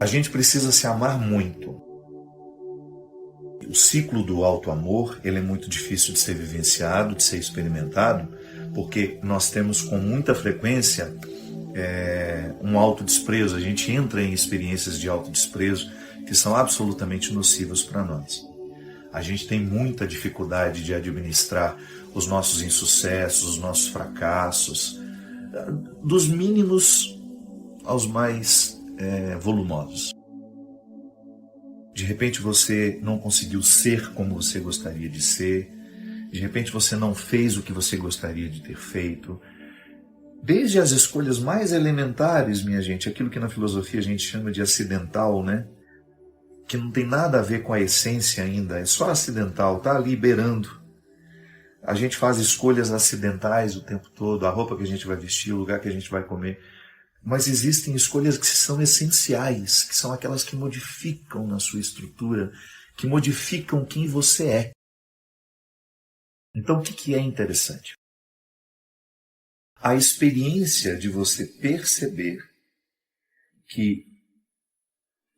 A gente precisa se amar muito. O ciclo do auto-amor, ele é muito difícil de ser vivenciado, de ser experimentado, porque nós temos com muita frequência um autodesprezo. A gente entra em experiências de autodesprezo que são absolutamente nocivas para nós. A gente tem muita dificuldade de administrar os nossos insucessos, os nossos fracassos, dos mínimos aos mais volumosos. De repente você não conseguiu ser como você gostaria de ser, de repente você não fez o que você gostaria de ter feito. Desde as escolhas mais elementares, minha gente, aquilo que na filosofia a gente chama de acidental, né? Que não tem nada a ver com a essência ainda, é só acidental, está ali beirando. A gente faz escolhas acidentais o tempo todo, a roupa que a gente vai vestir, o lugar que a gente vai comer. Mas existem escolhas que são essenciais, que são aquelas que modificam na sua estrutura, que modificam quem você é. Então, o que é interessante? A experiência de você perceber que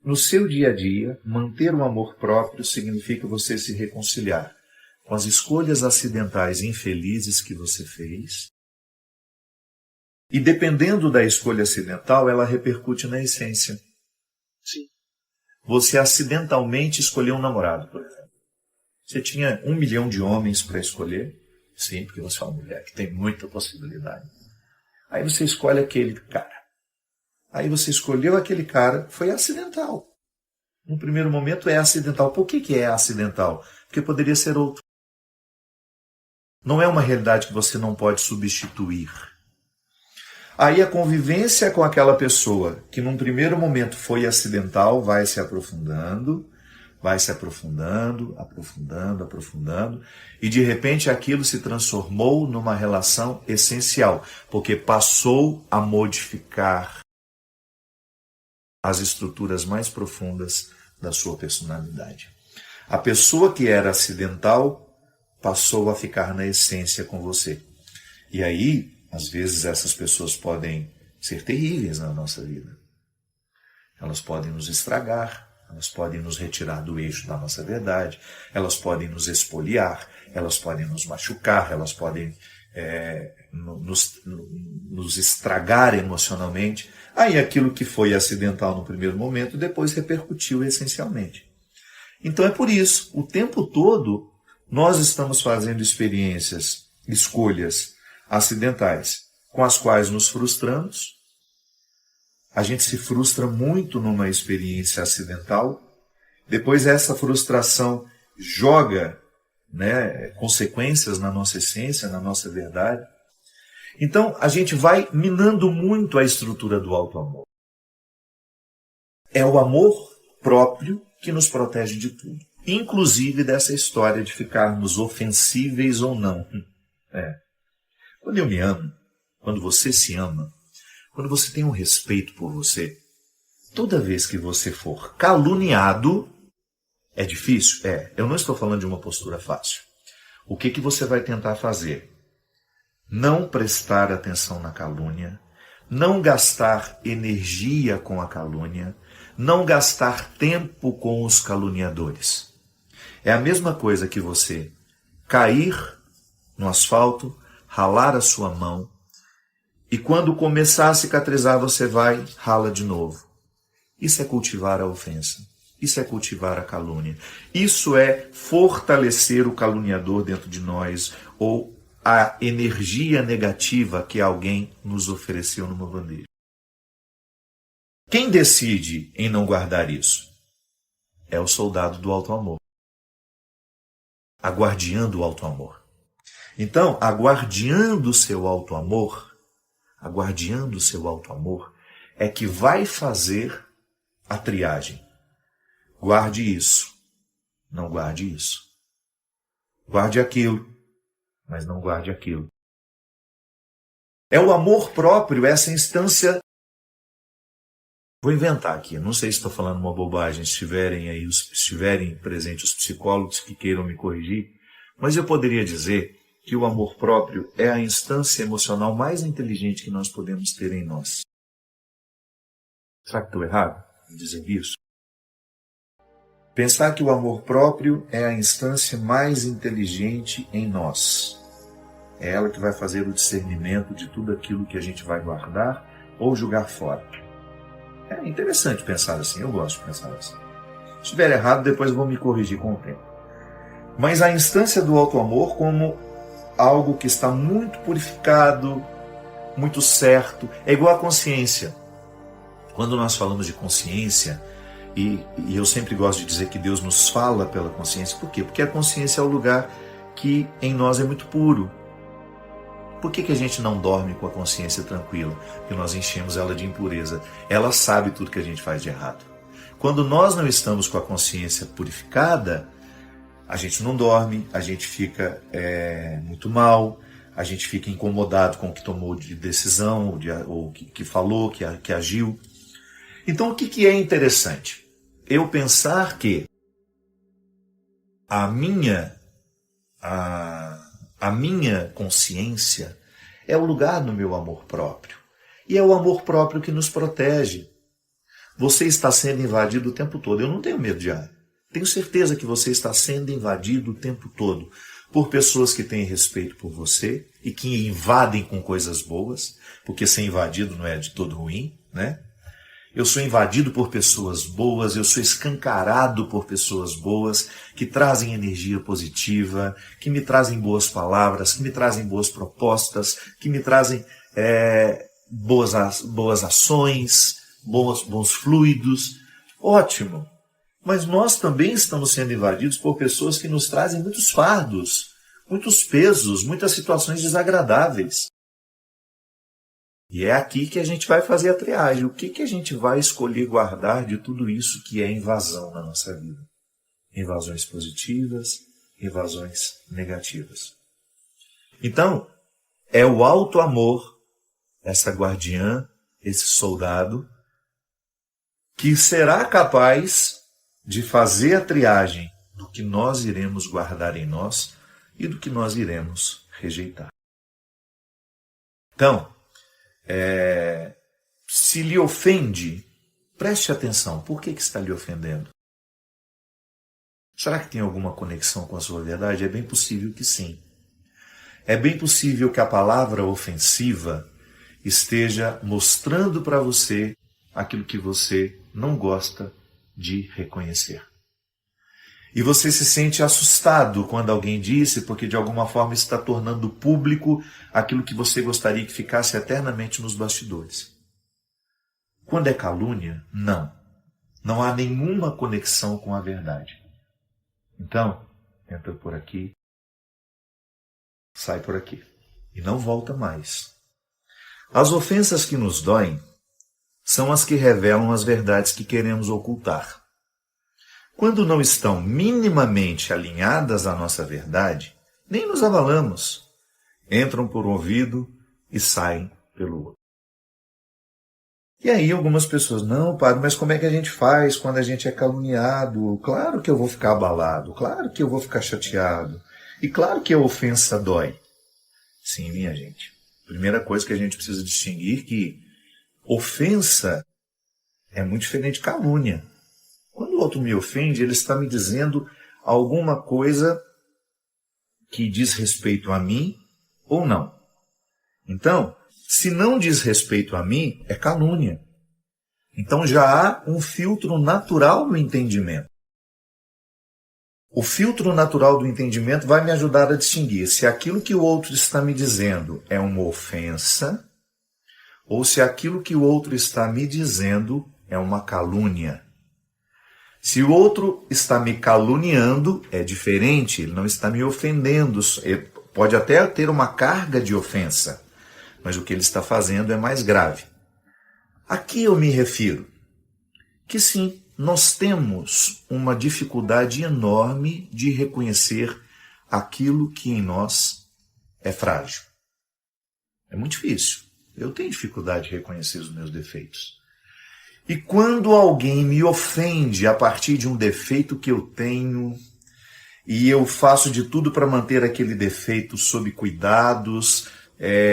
no seu dia a dia, manter o amor próprio significa você se reconciliar com as escolhas acidentais infelizes que você fez. E dependendo da escolha acidental, ela repercute na essência. Sim. Você acidentalmente escolheu um namorado, por exemplo. Você tinha 1 milhão de homens para escolher. Sim, porque você é uma mulher que tem muita possibilidade. Aí você escolhe aquele cara. Aí você escolheu aquele cara, foi acidental. No primeiro momento é acidental. Por que é acidental? Porque poderia ser outro. Não é uma realidade que você não pode substituir. Aí a convivência com aquela pessoa, que num primeiro momento foi acidental, vai se aprofundando, aprofundando, e de repente aquilo se transformou numa relação essencial, porque passou a modificar as estruturas mais profundas da sua personalidade. A pessoa que era acidental passou a ficar na essência com você. E aí, às vezes, essas pessoas podem ser terríveis na nossa vida. Elas podem nos estragar, elas podem nos retirar do eixo da nossa verdade, elas podem nos expoliar, elas podem nos machucar, elas podem nos estragar emocionalmente. Aí aquilo que foi acidental no primeiro momento, depois repercutiu essencialmente. Então é por isso, o tempo todo, nós estamos fazendo experiências, escolhas acidentais, com as quais nos frustramos. A gente se frustra muito numa experiência acidental. Depois essa frustração joga consequências na nossa essência, na nossa verdade. Então a gente vai minando muito a estrutura do auto-amor. É o amor próprio que nos protege de tudo. Inclusive dessa história de ficarmos ofensíveis ou não. Quando eu me amo, quando você se ama, quando você tem um respeito por você, toda vez que você for caluniado, é difícil? Eu não estou falando de uma postura fácil. O que você vai tentar fazer? Não prestar atenção na calúnia, não gastar energia com a calúnia, não gastar tempo com os caluniadores. É a mesma coisa que você cair no asfalto, ralar a sua mão, e quando começar a cicatrizar, você vai, rala de novo. Isso é cultivar a ofensa. Isso é cultivar a calúnia. Isso é fortalecer o caluniador dentro de nós, ou a energia negativa que alguém nos ofereceu numa bandeja. Quem decide em não guardar isso? É o soldado do auto-amor. A guardiã do auto-amor. Então, a guardiã do seu auto-amor, é que vai fazer a triagem. Guarde isso, não guarde isso. Guarde aquilo, mas não guarde aquilo. É o amor próprio, essa instância. Vou inventar aqui, não sei se estou falando uma bobagem, se estiverem presentes os psicólogos que queiram me corrigir, mas eu poderia dizer que o amor próprio é a instância emocional mais inteligente que nós podemos ter em nós. Será que estou errado? dizer isso? Pensar que o amor próprio é a instância mais inteligente em nós. É ela que vai fazer o discernimento de tudo aquilo que a gente vai guardar ou jogar fora. É interessante pensar assim, eu gosto de pensar assim. Se estiver errado, depois eu vou me corrigir com o tempo. Mas a instância do auto-amor como algo que está muito purificado, muito certo, é igual à consciência. Quando nós falamos de consciência, e eu sempre gosto de dizer que Deus nos fala pela consciência, por quê? Porque a consciência é o lugar que em nós é muito puro. Por que a gente não dorme com a consciência tranquila? Porque nós enchemos ela de impureza. Ela sabe tudo que a gente faz de errado. Quando nós não estamos com a consciência purificada, a gente não dorme, a gente fica muito mal, a gente fica incomodado com o que tomou de decisão, ou que falou, que agiu. Então o que é interessante? Eu pensar que a minha consciência é o lugar do meu amor próprio. E é o amor próprio que nos protege. Você está sendo invadido o tempo todo. Eu não tenho medo de ar. Tenho certeza que você está sendo invadido o tempo todo por pessoas que têm respeito por você e que invadem com coisas boas, porque ser invadido não é de todo ruim, né? Eu sou invadido por pessoas boas, eu sou escancarado por pessoas boas, que trazem energia positiva, que me trazem boas palavras, que me trazem boas propostas, que me trazem boas ações, bons fluidos. Ótimo! Mas nós também estamos sendo invadidos por pessoas que nos trazem muitos fardos, muitos pesos, muitas situações desagradáveis. E é aqui que a gente vai fazer a triagem. O que a gente vai escolher guardar de tudo isso que é invasão na nossa vida? Invasões positivas, invasões negativas. Então, é o auto-amor, essa guardiã, esse soldado, que será capaz de fazer a triagem do que nós iremos guardar em nós e do que nós iremos rejeitar. Então, se lhe ofende, preste atenção. Por que está lhe ofendendo? Será que tem alguma conexão com a sua verdade? É bem possível que sim. É bem possível que a palavra ofensiva esteja mostrando para você aquilo que você não gosta de reconhecer. E você se sente assustado quando alguém disse, porque de alguma forma está tornando público aquilo que você gostaria que ficasse eternamente nos bastidores. Quando é calúnia, não. Não há nenhuma conexão com a verdade. Então, entra por aqui, sai por aqui. E não volta mais. As ofensas que nos doem são as que revelam as verdades que queremos ocultar. Quando não estão minimamente alinhadas à nossa verdade, nem nos abalamos. Entram por um ouvido e saem pelo outro. E aí algumas pessoas, não, padre, mas como é que a gente faz quando a gente é caluniado? Claro que eu vou ficar abalado, claro que eu vou ficar chateado. E claro que a ofensa dói. Sim, minha gente. Primeira coisa que a gente precisa distinguir é que ofensa é muito diferente de calúnia. Quando o outro me ofende, ele está me dizendo alguma coisa que diz respeito a mim ou não. Então, se não diz respeito a mim, é calúnia. Então já há um filtro natural do entendimento. O filtro natural do entendimento vai me ajudar a distinguir se aquilo que o outro está me dizendo é uma ofensa ou se aquilo que o outro está me dizendo é uma calúnia. Se o outro está me caluniando, é diferente, ele não está me ofendendo. Ele pode até ter uma carga de ofensa, mas o que ele está fazendo é mais grave. Aqui eu me refiro que sim, nós temos uma dificuldade enorme de reconhecer aquilo que em nós é frágil. É muito difícil. Eu tenho dificuldade de reconhecer os meus defeitos. E quando alguém me ofende a partir de um defeito que eu tenho, e eu faço de tudo para manter aquele defeito sob cuidados,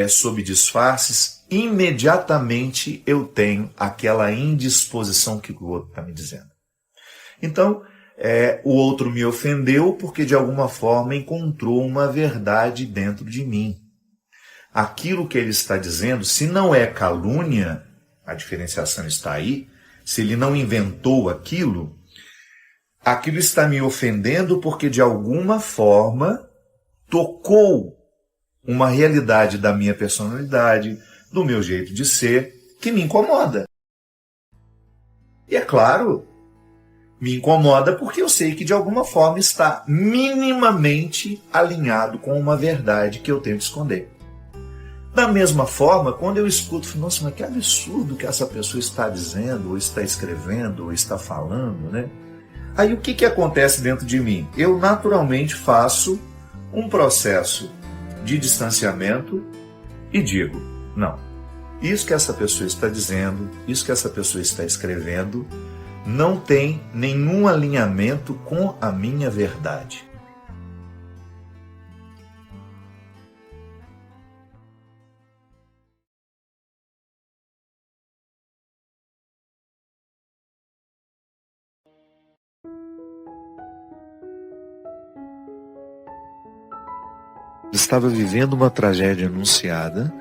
sob disfarces, imediatamente eu tenho aquela indisposição que o outro está me dizendo. Então, o outro me ofendeu porque de alguma forma encontrou uma verdade dentro de mim. Aquilo que ele está dizendo, se não é calúnia, a diferenciação está aí, se ele não inventou aquilo está me ofendendo porque de alguma forma tocou uma realidade da minha personalidade, do meu jeito de ser, que me incomoda. E é claro, me incomoda porque eu sei que de alguma forma está minimamente alinhado com uma verdade que eu tento esconder. Da mesma forma, quando eu escuto, nossa, mas que absurdo que essa pessoa está dizendo, ou está escrevendo, ou está falando, né? Aí o que acontece dentro de mim? Eu naturalmente faço um processo de distanciamento e digo, não, isso que essa pessoa está dizendo, isso que essa pessoa está escrevendo, não tem nenhum alinhamento com a minha verdade. Estava vivendo uma tragédia anunciada,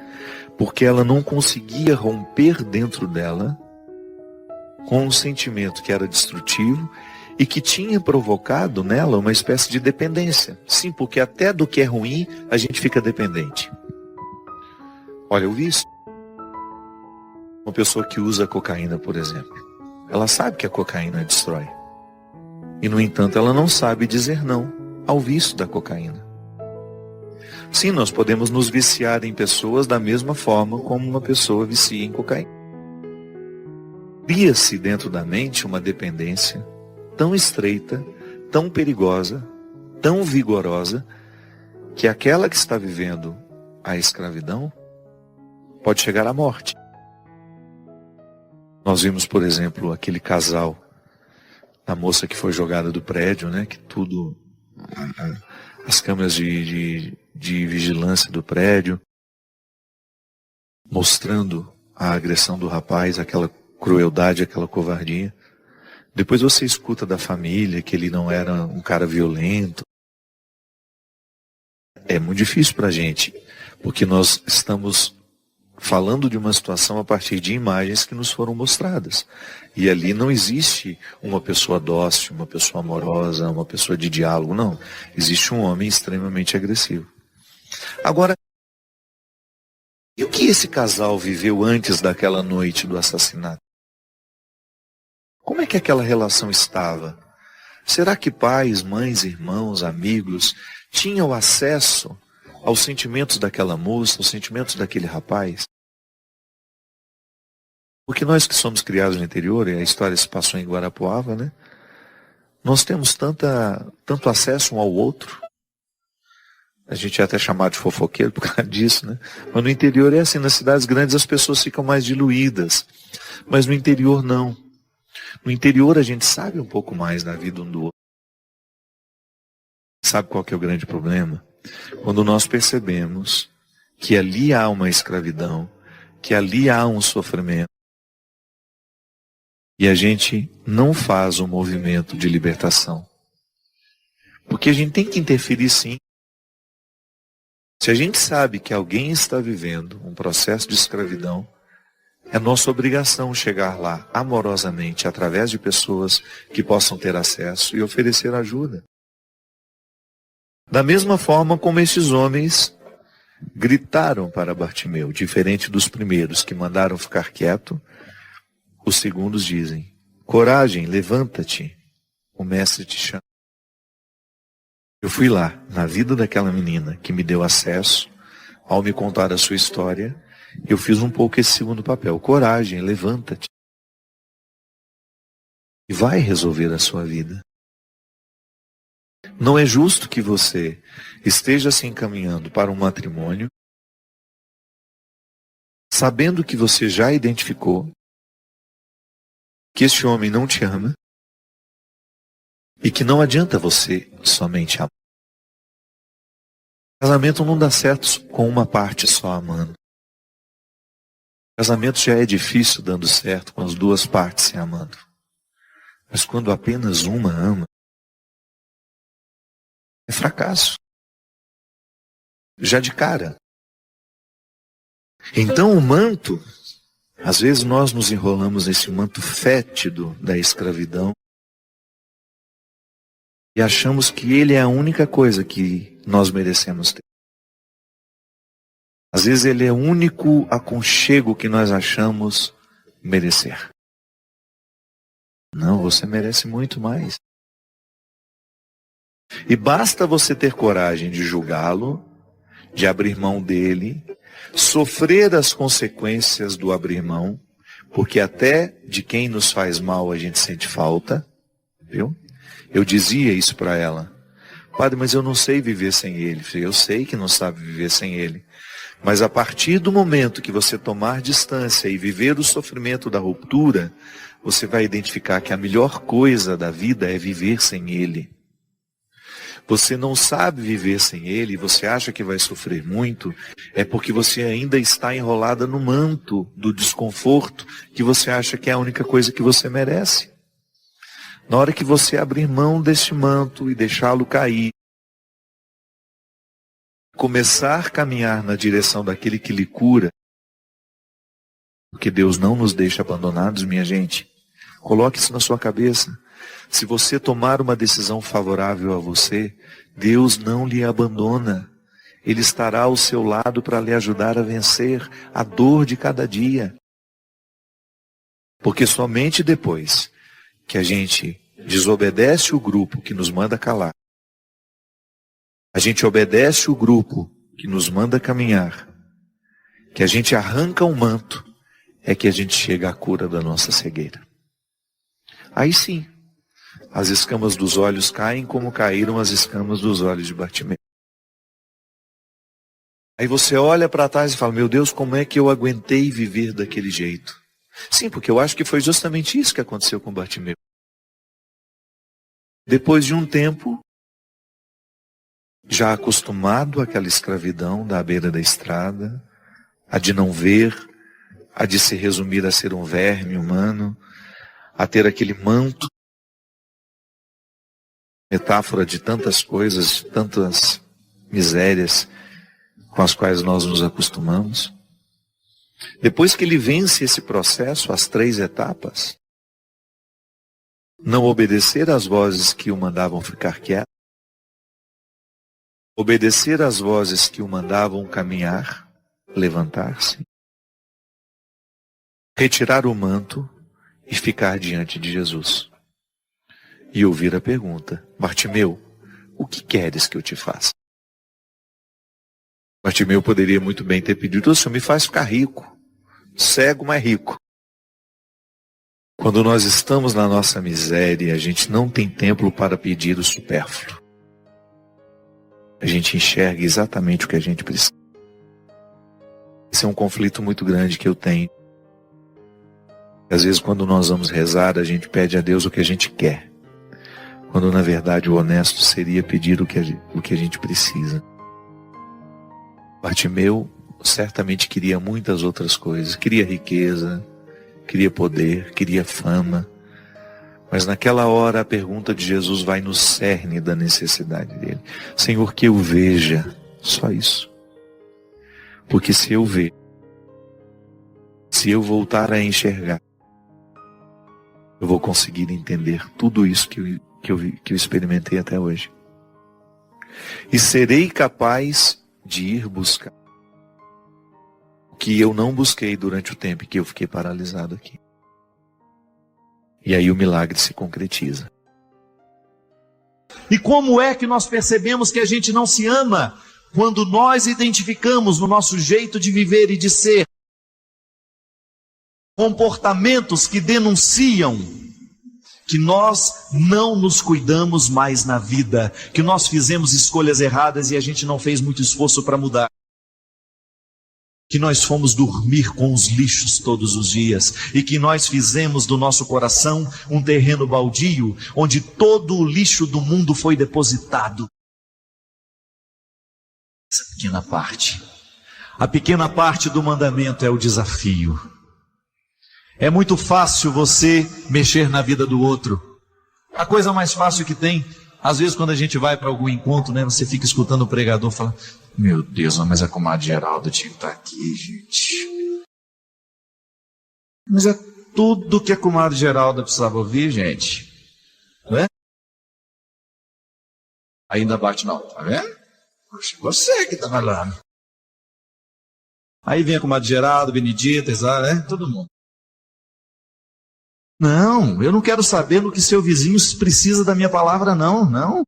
porque ela não conseguia romper dentro dela com um sentimento que era destrutivo e que tinha provocado nela uma espécie de dependência. Sim, porque até do que é ruim a gente fica dependente. Olha, eu vi isso. Uma pessoa que usa cocaína, por exemplo. Ela sabe que a cocaína destrói. E, no entanto, ela não sabe dizer não ao vício da cocaína. Sim, nós podemos nos viciar em pessoas da mesma forma como uma pessoa vicia em cocaína. Cria-se dentro da mente uma dependência tão estreita, tão perigosa, tão vigorosa, que aquela que está vivendo a escravidão pode chegar à morte. Nós vimos, por exemplo, aquele casal, a moça que foi jogada do prédio, né, que tudo, as câmeras de vigilância do prédio, mostrando a agressão do rapaz, aquela crueldade, aquela covardia. Depois você escuta da família que ele não era um cara violento. É muito difícil para a gente, porque nós estamos falando de uma situação a partir de imagens que nos foram mostradas. E ali não existe uma pessoa dócil, uma pessoa amorosa, uma pessoa de diálogo, não. Existe um homem extremamente agressivo. Agora, e o que esse casal viveu antes daquela noite do assassinato? Como é que aquela relação estava? Será que pais, mães, irmãos, amigos tinham acesso aos sentimentos daquela moça, aos sentimentos daquele rapaz? Porque nós que somos criados no interior, e a história se passou em Guarapuava, né? Nós temos tanto acesso um ao outro. A gente é até chamado de fofoqueiro por causa disso, né? Mas no interior é assim, nas cidades grandes as pessoas ficam mais diluídas. Mas no interior não. No interior a gente sabe um pouco mais da vida um do outro. Sabe qual que é o grande problema? Quando nós percebemos que ali há uma escravidão, que ali há um sofrimento, e a gente não faz um movimento de libertação. Porque a gente tem que interferir sim. Se a gente sabe que alguém está vivendo um processo de escravidão, é nossa obrigação chegar lá amorosamente, através de pessoas que possam ter acesso e oferecer ajuda. Da mesma forma como esses homens gritaram para Bartimeu, diferente dos primeiros que mandaram ficar quieto, os segundos dizem, coragem, levanta-te, o mestre te chama. Eu fui lá, na vida daquela menina que me deu acesso, ao me contar a sua história, eu fiz um pouco esse segundo papel. Coragem, levanta-te. E vai resolver a sua vida. Não é justo que você esteja se encaminhando para um matrimônio, sabendo que você já identificou que este homem não te ama e que não adianta você somente amar. Casamento não dá certo com uma parte só amando. Casamento já é difícil dando certo com as duas partes se amando. Mas quando apenas uma ama, é fracasso. Já de cara. Então o manto, às vezes nós nos enrolamos nesse manto fétido da escravidão e achamos que ele é a única coisa que nós merecemos ter. Às vezes ele é o único aconchego que nós achamos merecer. Não, você merece muito mais. E basta você ter coragem de julgá-lo, de abrir mão dele, sofrer as consequências do abrir mão, porque até de quem nos faz mal a gente sente falta, viu? Eu dizia isso para ela. Padre, mas eu não sei viver sem ele. Eu sei que não sabe viver sem ele. Mas a partir do momento que você tomar distância e viver o sofrimento da ruptura, você vai identificar que a melhor coisa da vida é viver sem ele. Você não sabe viver sem ele, você acha que vai sofrer muito, é porque você ainda está enrolada no manto do desconforto que você acha que é a única coisa que você merece. Na hora que você abrir mão deste manto e deixá-lo cair, começar a caminhar na direção daquele que lhe cura, porque Deus não nos deixa abandonados, minha gente. Coloque isso na sua cabeça. Se você tomar uma decisão favorável a você, Deus não lhe abandona. Ele estará ao seu lado para lhe ajudar a vencer a dor de cada dia. Porque somente depois que a gente desobedece o grupo que nos manda calar, a gente obedece o grupo que nos manda caminhar, que a gente arranca o manto, é que a gente chega à cura da nossa cegueira. Aí sim, as escamas dos olhos caem como caíram as escamas dos olhos de Bartimeu. Aí você olha para trás e fala, meu Deus, como é que eu aguentei viver daquele jeito? Sim, porque eu acho que foi justamente isso que aconteceu com Bartimeu. Depois de um tempo, já acostumado àquela escravidão da beira da estrada, a de não ver, a de se resumir a ser um verme humano, a ter aquele manto, metáfora de tantas coisas, de tantas misérias com as quais nós nos acostumamos. Depois que ele vence esse processo, as 3 etapas, não obedecer às vozes que o mandavam ficar quieto, obedecer às vozes que o mandavam caminhar, levantar-se, retirar o manto e ficar diante de Jesus. E ouvir a pergunta, Bartimeu, o que queres que eu te faça? Bartimeu poderia muito bem ter pedido, o Senhor me faz ficar rico, cego, mas rico. Quando nós estamos na nossa miséria, a gente não tem tempo para pedir o supérfluo. A gente enxerga exatamente o que a gente precisa. Esse é um conflito muito grande que eu tenho. Às vezes quando nós vamos rezar, a gente pede a Deus o que a gente quer. Quando na verdade o honesto seria pedir o que a gente precisa. Bartimeu certamente queria muitas outras coisas. Queria riqueza, queria poder, queria fama. Mas naquela hora a pergunta de Jesus vai no cerne da necessidade dele. Senhor, que eu veja, só isso. Porque se eu ver, se eu voltar a enxergar, eu vou conseguir entender tudo isso que eu experimentei até hoje. E serei capaz de ir buscar o que eu não busquei durante o tempo que eu fiquei paralisado aqui. E aí o milagre se concretiza. E como é que nós percebemos que a gente não se ama? Quando nós identificamos no nosso jeito de viver e de ser comportamentos que denunciam que nós não nos cuidamos mais na vida, que nós fizemos escolhas erradas e a gente não fez muito esforço para mudar. Que nós fomos dormir com os lixos todos os dias e que nós fizemos do nosso coração um terreno baldio onde todo o lixo do mundo foi depositado. pequena parte. A pequena parte do mandamento é o desafio. É muito fácil você mexer na vida do outro. A coisa mais fácil que tem, às vezes quando a gente vai para algum encontro, né, você fica escutando o pregador falar: meu Deus, mas a comadre Geralda tinha que estar aqui, gente. Mas é tudo que a comadre Geralda precisava ouvir, gente. Não é? Ainda bate não, tá vendo? Você que está falando. Aí vem a comadre Geralda, Benedita, né? Todo mundo. Não, eu não quero saber no que seu vizinho precisa da minha palavra, não.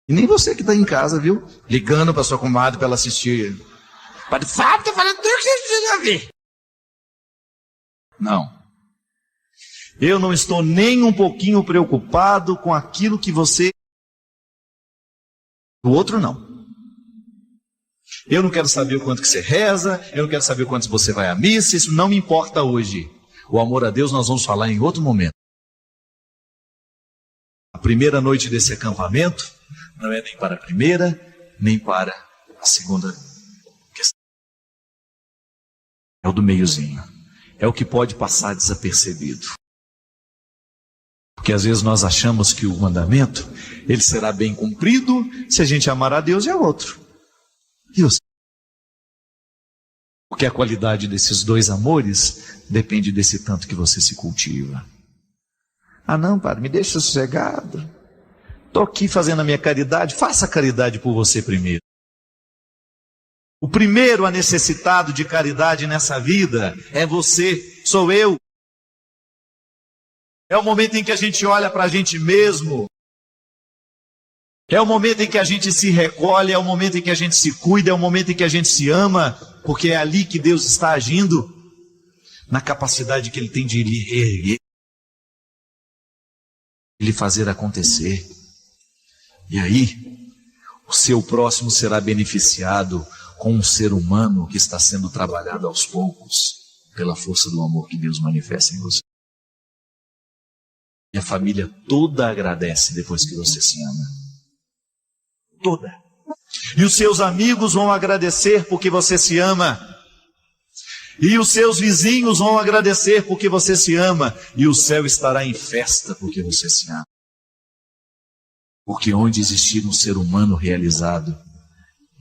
E nem você que está em casa, viu? Ligando para sua comadre para ela assistir. Padre Fábio está falando tudo que você precisa ouvir. Não. Eu não estou nem um pouquinho preocupado com aquilo que você... O outro não. Eu não quero saber o quanto que você reza, eu não quero saber o quanto você vai à missa, isso não me importa hoje. O amor a Deus nós vamos falar em outro momento. A primeira noite desse acampamento não é nem para a primeira, nem para a segunda questão. É o do meiozinho. É o que pode passar desapercebido. Porque às vezes nós achamos que o mandamento, ele será bem cumprido se a gente amar a Deus e a outro. E você? Porque a qualidade desses dois amores depende desse tanto que você se cultiva. Ah não, padre, me deixa sossegado. Estou aqui fazendo a minha caridade. Faça a caridade por você primeiro. O primeiro a necessitado de caridade nessa vida é você, sou eu. É o momento em que a gente olha para a gente mesmo. É o momento em que a gente se recolhe, é o momento em que a gente se cuida, é o momento em que a gente se ama, porque é ali que Deus está agindo, na capacidade que Ele tem de lhe reerguer, de lhe fazer acontecer. E aí, o seu próximo será beneficiado com um ser humano que está sendo trabalhado aos poucos, pela força do amor que Deus manifesta em você. E a família toda agradece depois que você se ama. Toda. E os seus amigos vão agradecer porque você se ama. E os seus vizinhos vão agradecer porque você se ama. E o céu estará em festa porque você se ama. Porque onde existir um ser humano realizado,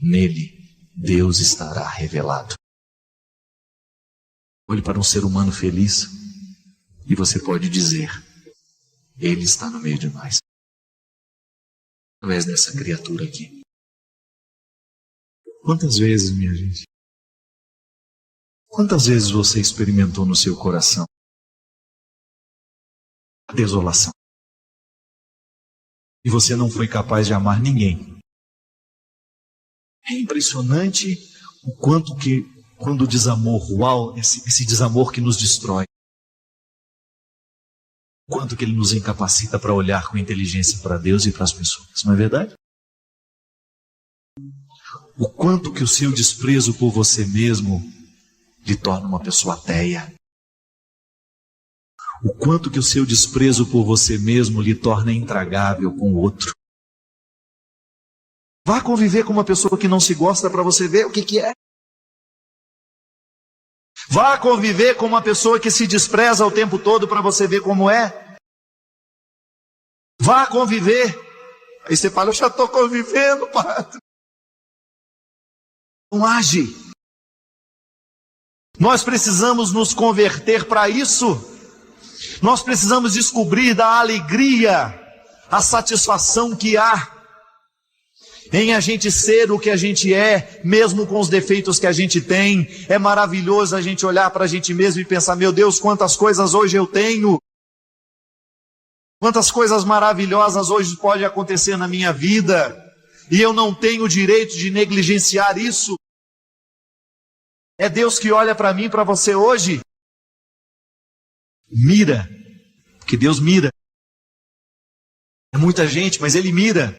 nele Deus estará revelado. Olhe para um ser humano feliz e você pode dizer: Ele está no meio de nós. Através dessa criatura aqui. Quantas vezes, minha gente? Quantas vezes você experimentou no seu coração a desolação? E você não foi capaz de amar ninguém. É impressionante o quanto que, quando o desamor, uau, esse desamor que nos destrói, quanto que ele nos incapacita para olhar com inteligência para Deus e para as pessoas, não é verdade? O quanto que o seu desprezo por você mesmo lhe torna uma pessoa ateia. O quanto que o seu desprezo por você mesmo lhe torna intragável com o outro. Vá conviver com uma pessoa que não se gosta para você ver o que é. Vá conviver com uma pessoa que se despreza o tempo todo para você ver como é. Vá conviver. Aí você fala: eu já estou convivendo, padre. Não age. Nós precisamos nos converter para isso. Nós precisamos descobrir da alegria, a satisfação que há em a gente ser o que a gente é, mesmo com os defeitos que a gente tem. É maravilhoso a gente olhar para a gente mesmo e pensar: meu Deus, quantas coisas hoje eu tenho. Quantas coisas maravilhosas hoje podem acontecer na minha vida. E eu não tenho o direito de negligenciar isso. É Deus que olha para mim, para você hoje. Mira, porque Deus mira. É muita gente, mas Ele mira.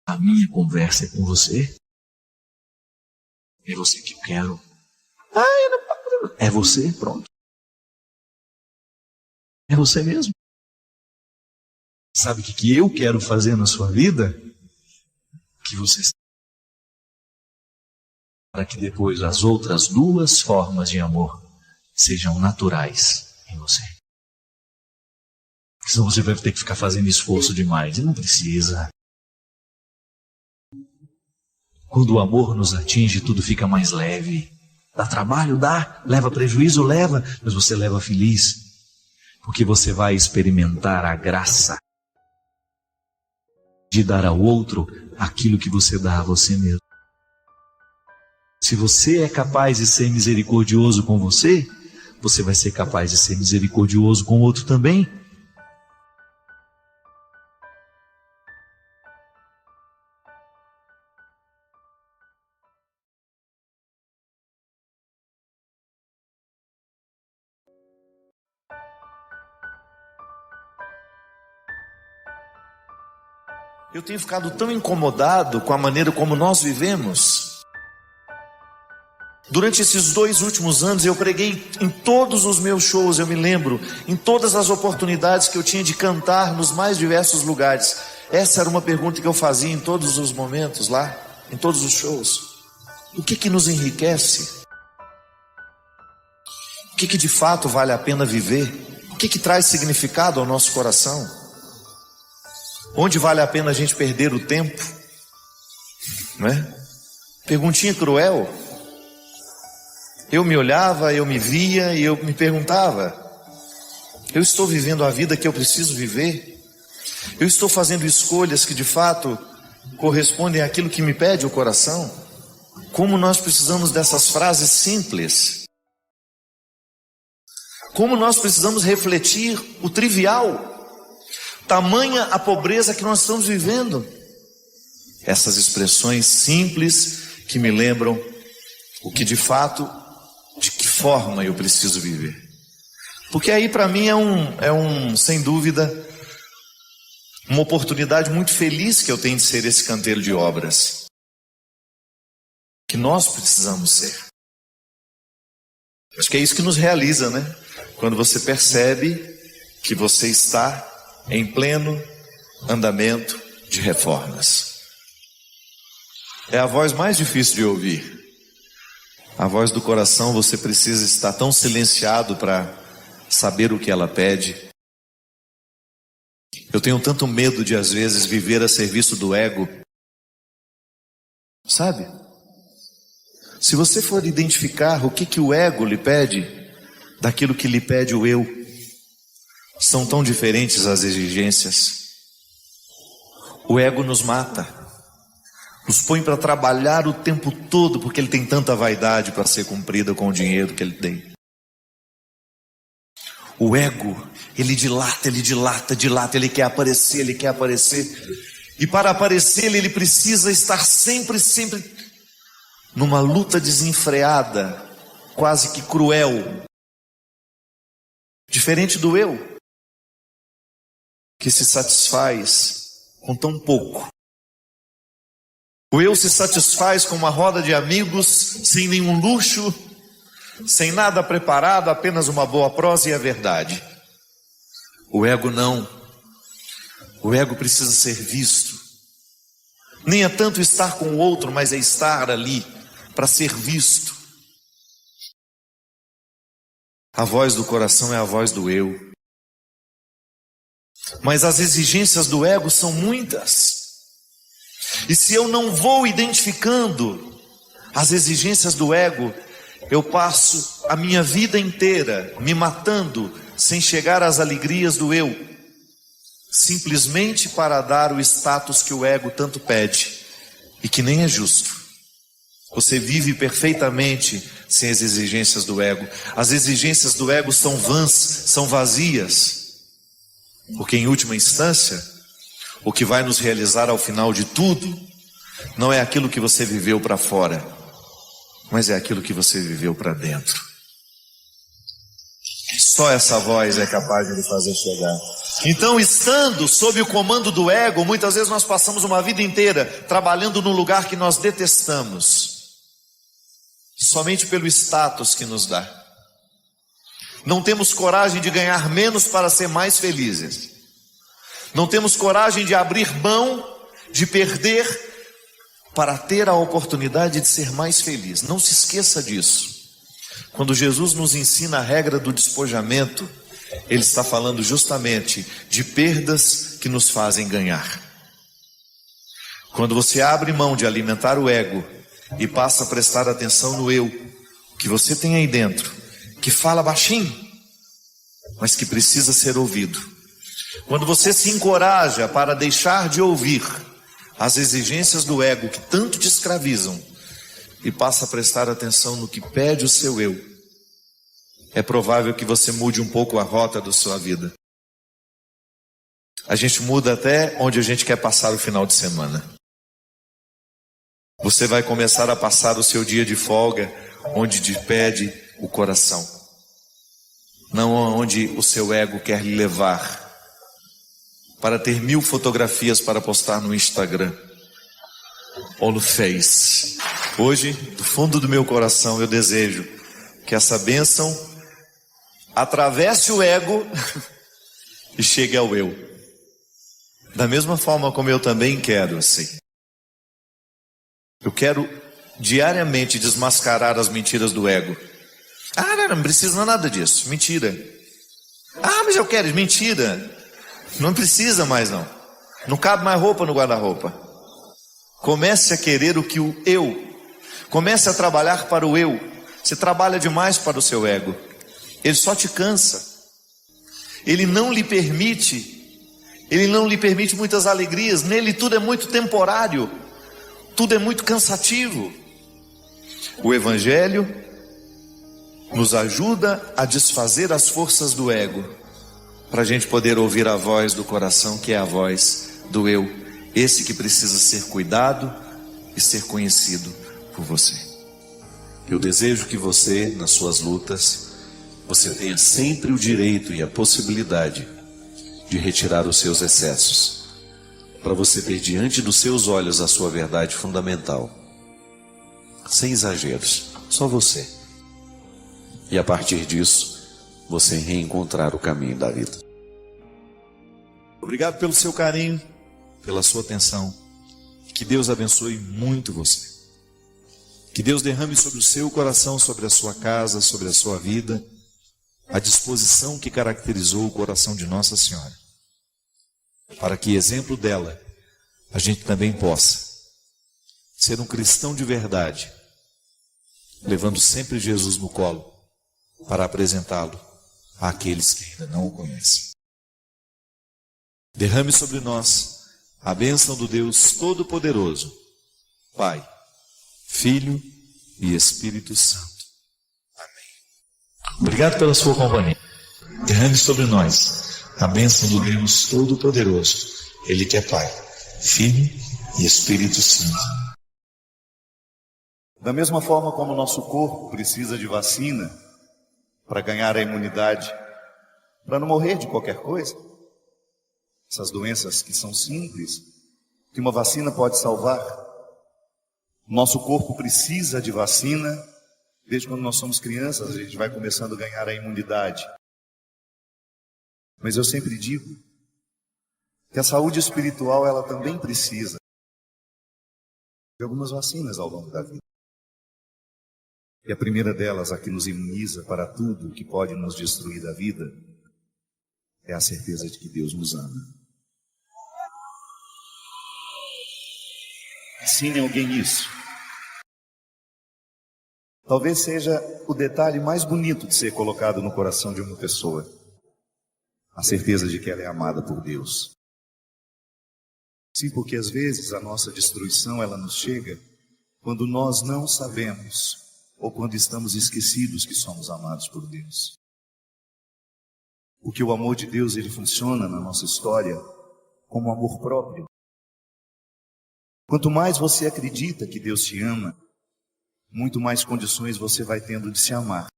A minha conversa é com você. É você que eu quero. Eu não... É você, pronto. É você mesmo. Sabe o que eu quero fazer na sua vida? que você para que depois as outras duas formas de amor sejam naturais em você. Senão você vai ter que ficar fazendo esforço demais, e não precisa. Quando o amor nos atinge, tudo fica mais leve. Dá trabalho? Dá. Leva prejuízo? Leva. Mas você leva feliz, porque você vai experimentar a graça de dar ao outro aquilo que você dá a você mesmo. Se você é capaz de ser misericordioso com você, você vai ser capaz de ser misericordioso com o outro também. Eu tenho ficado tão incomodado com a maneira como nós vivemos. Durante esses 2 últimos anos eu preguei em todos os meus shows, eu me lembro, em todas as oportunidades que eu tinha de cantar nos mais diversos lugares. Essa era uma pergunta que eu fazia em todos os momentos lá, em todos os shows. O que nos enriquece? O que de fato vale a pena viver? O que traz significado ao nosso coração? Onde vale a pena a gente perder o tempo? Não é? Perguntinha cruel. Eu me olhava, eu me via e eu me perguntava: eu estou vivendo a vida que eu preciso viver? Eu estou fazendo escolhas que de fato correspondem àquilo que me pede o coração? Como nós precisamos dessas frases simples. Como nós precisamos refletir o trivial. Tamanha a pobreza que nós estamos vivendo. Essas expressões simples que me lembram o que de fato, de que forma eu preciso viver. Porque aí para mim sem dúvida, uma oportunidade muito feliz que eu tenho de ser esse canteiro de obras. Que nós precisamos ser. Acho que é isso que nos realiza, né? Quando você percebe que você está em pleno andamento de reformas. É a voz mais difícil de ouvir. A voz do coração, você precisa estar tão silenciado para saber o que ela pede. Eu tenho tanto medo de às vezes viver a serviço do ego. Sabe? Se você for identificar o que o ego lhe pede, daquilo que lhe pede o eu, são tão diferentes as exigências. O ego nos mata, nos põe para trabalhar o tempo todo, porque ele tem tanta vaidade para ser cumprida com o dinheiro que ele tem. O ego, ele dilata, ele quer aparecer, e para aparecer ele precisa estar sempre numa luta desenfreada, quase que cruel, diferente do eu, que se satisfaz com tão pouco. O eu se satisfaz com uma roda de amigos, sem nenhum luxo, sem nada preparado, apenas uma boa prosa e a verdade. O ego não. O ego precisa ser visto. Nem é tanto estar com o outro, mas é estar ali para ser visto. A voz do coração é a voz do eu. Mas as exigências do ego são muitas. E se eu não vou identificando as exigências do ego, eu passo a minha vida inteira me matando sem chegar às alegrias do eu, simplesmente para dar o status que o ego tanto pede e que nem é justo. Você vive perfeitamente sem as exigências do ego. As exigências do ego são vãs, são vazias. Porque em última instância, o que vai nos realizar ao final de tudo não é aquilo que você viveu para fora, mas é aquilo que você viveu para dentro. Só essa voz é capaz de lhe fazer chegar. Então, estando sob o comando do ego, muitas vezes nós passamos uma vida inteira trabalhando num lugar que nós detestamos, somente pelo status que nos dá. Não temos coragem de ganhar menos para ser mais felizes. Não temos coragem de abrir mão, de perder para ter a oportunidade de ser mais feliz. Não se esqueça disso. Quando Jesus nos ensina a regra do despojamento, Ele está falando justamente de perdas que nos fazem ganhar. Quando você abre mão de alimentar o ego e passa a prestar atenção no eu, que você tem aí dentro, que fala baixinho, mas que precisa ser ouvido. Quando você se encoraja para deixar de ouvir as exigências do ego que tanto te escravizam e passa a prestar atenção no que pede o seu eu, é provável que você mude um pouco a rota da sua vida. A gente muda até onde a gente quer passar o final de semana. Você vai começar a passar o seu dia de folga onde te pede o coração, não onde o seu ego quer lhe levar, para ter 1000 fotografias para postar no Instagram ou no Face. Hoje, do fundo do meu coração, eu desejo que essa bênção atravesse o ego e chegue ao eu. Da mesma forma como eu também quero, assim. Eu quero diariamente desmascarar as mentiras do ego. Não precisa nada disso, mentira. Mas eu quero, mentira. Não precisa mais não. Não cabe mais roupa no guarda-roupa. Comece a querer o que o eu. Comece a trabalhar para o eu. Você trabalha demais para o seu ego. Ele só te cansa. Ele não lhe permite muitas alegrias. Nele tudo é muito temporário. Tudo é muito cansativo. O Evangelho nos ajuda a desfazer as forças do ego, para a gente poder ouvir a voz do coração, que é a voz do eu, esse que precisa ser cuidado e ser conhecido por você. Eu desejo que você, nas suas lutas, você tenha sempre o direito e a possibilidade de retirar os seus excessos, para você ter diante dos seus olhos a sua verdade fundamental, sem exageros, só você. E a partir disso, você reencontrar o caminho da vida. Obrigado pelo seu carinho, pela sua atenção. Que Deus abençoe muito você. Que Deus derrame sobre o seu coração, sobre a sua casa, sobre a sua vida, a disposição que caracterizou o coração de Nossa Senhora, para que, exemplo dela, a gente também possa ser um cristão de verdade, levando sempre Jesus no colo, para apresentá-lo àqueles que ainda não o conhecem. Derrame sobre nós a bênção do Deus Todo-Poderoso, Pai, Filho e Espírito Santo. Amém. Obrigado pela sua companhia. Derrame sobre nós a bênção do Deus Todo-Poderoso, Ele que é Pai, Filho e Espírito Santo. Da mesma forma como o nosso corpo precisa de vacina para ganhar a imunidade, para não morrer de qualquer coisa, essas doenças que são simples, que uma vacina pode salvar, nosso corpo precisa de vacina. Desde quando nós somos crianças, a gente vai começando a ganhar a imunidade. Mas eu sempre digo que a saúde espiritual, ela também precisa de algumas vacinas ao longo da vida. E a primeira delas, a que nos imuniza para tudo que pode nos destruir da vida, é a certeza de que Deus nos ama. Ensine alguém isso. Talvez seja o detalhe mais bonito de ser colocado no coração de uma pessoa. A certeza de que ela é amada por Deus. Sim, porque às vezes a nossa destruição, ela nos chega quando nós não sabemos, ou quando estamos esquecidos que somos amados por Deus. Porque o amor de Deus, ele funciona na nossa história como amor próprio. Quanto mais você acredita que Deus te ama, muito mais condições você vai tendo de se amar.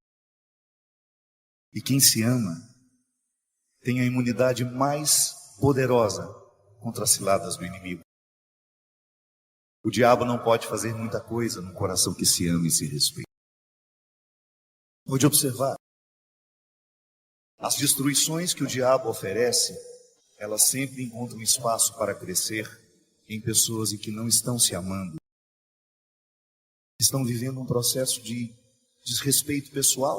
E quem se ama tem a imunidade mais poderosa contra as ciladas do inimigo. O diabo não pode fazer muita coisa no coração que se ama e se respeita. Pode observar. As destruições que o diabo oferece, elas sempre encontram espaço para crescer em pessoas em que não estão se amando estão vivendo um processo de desrespeito pessoal.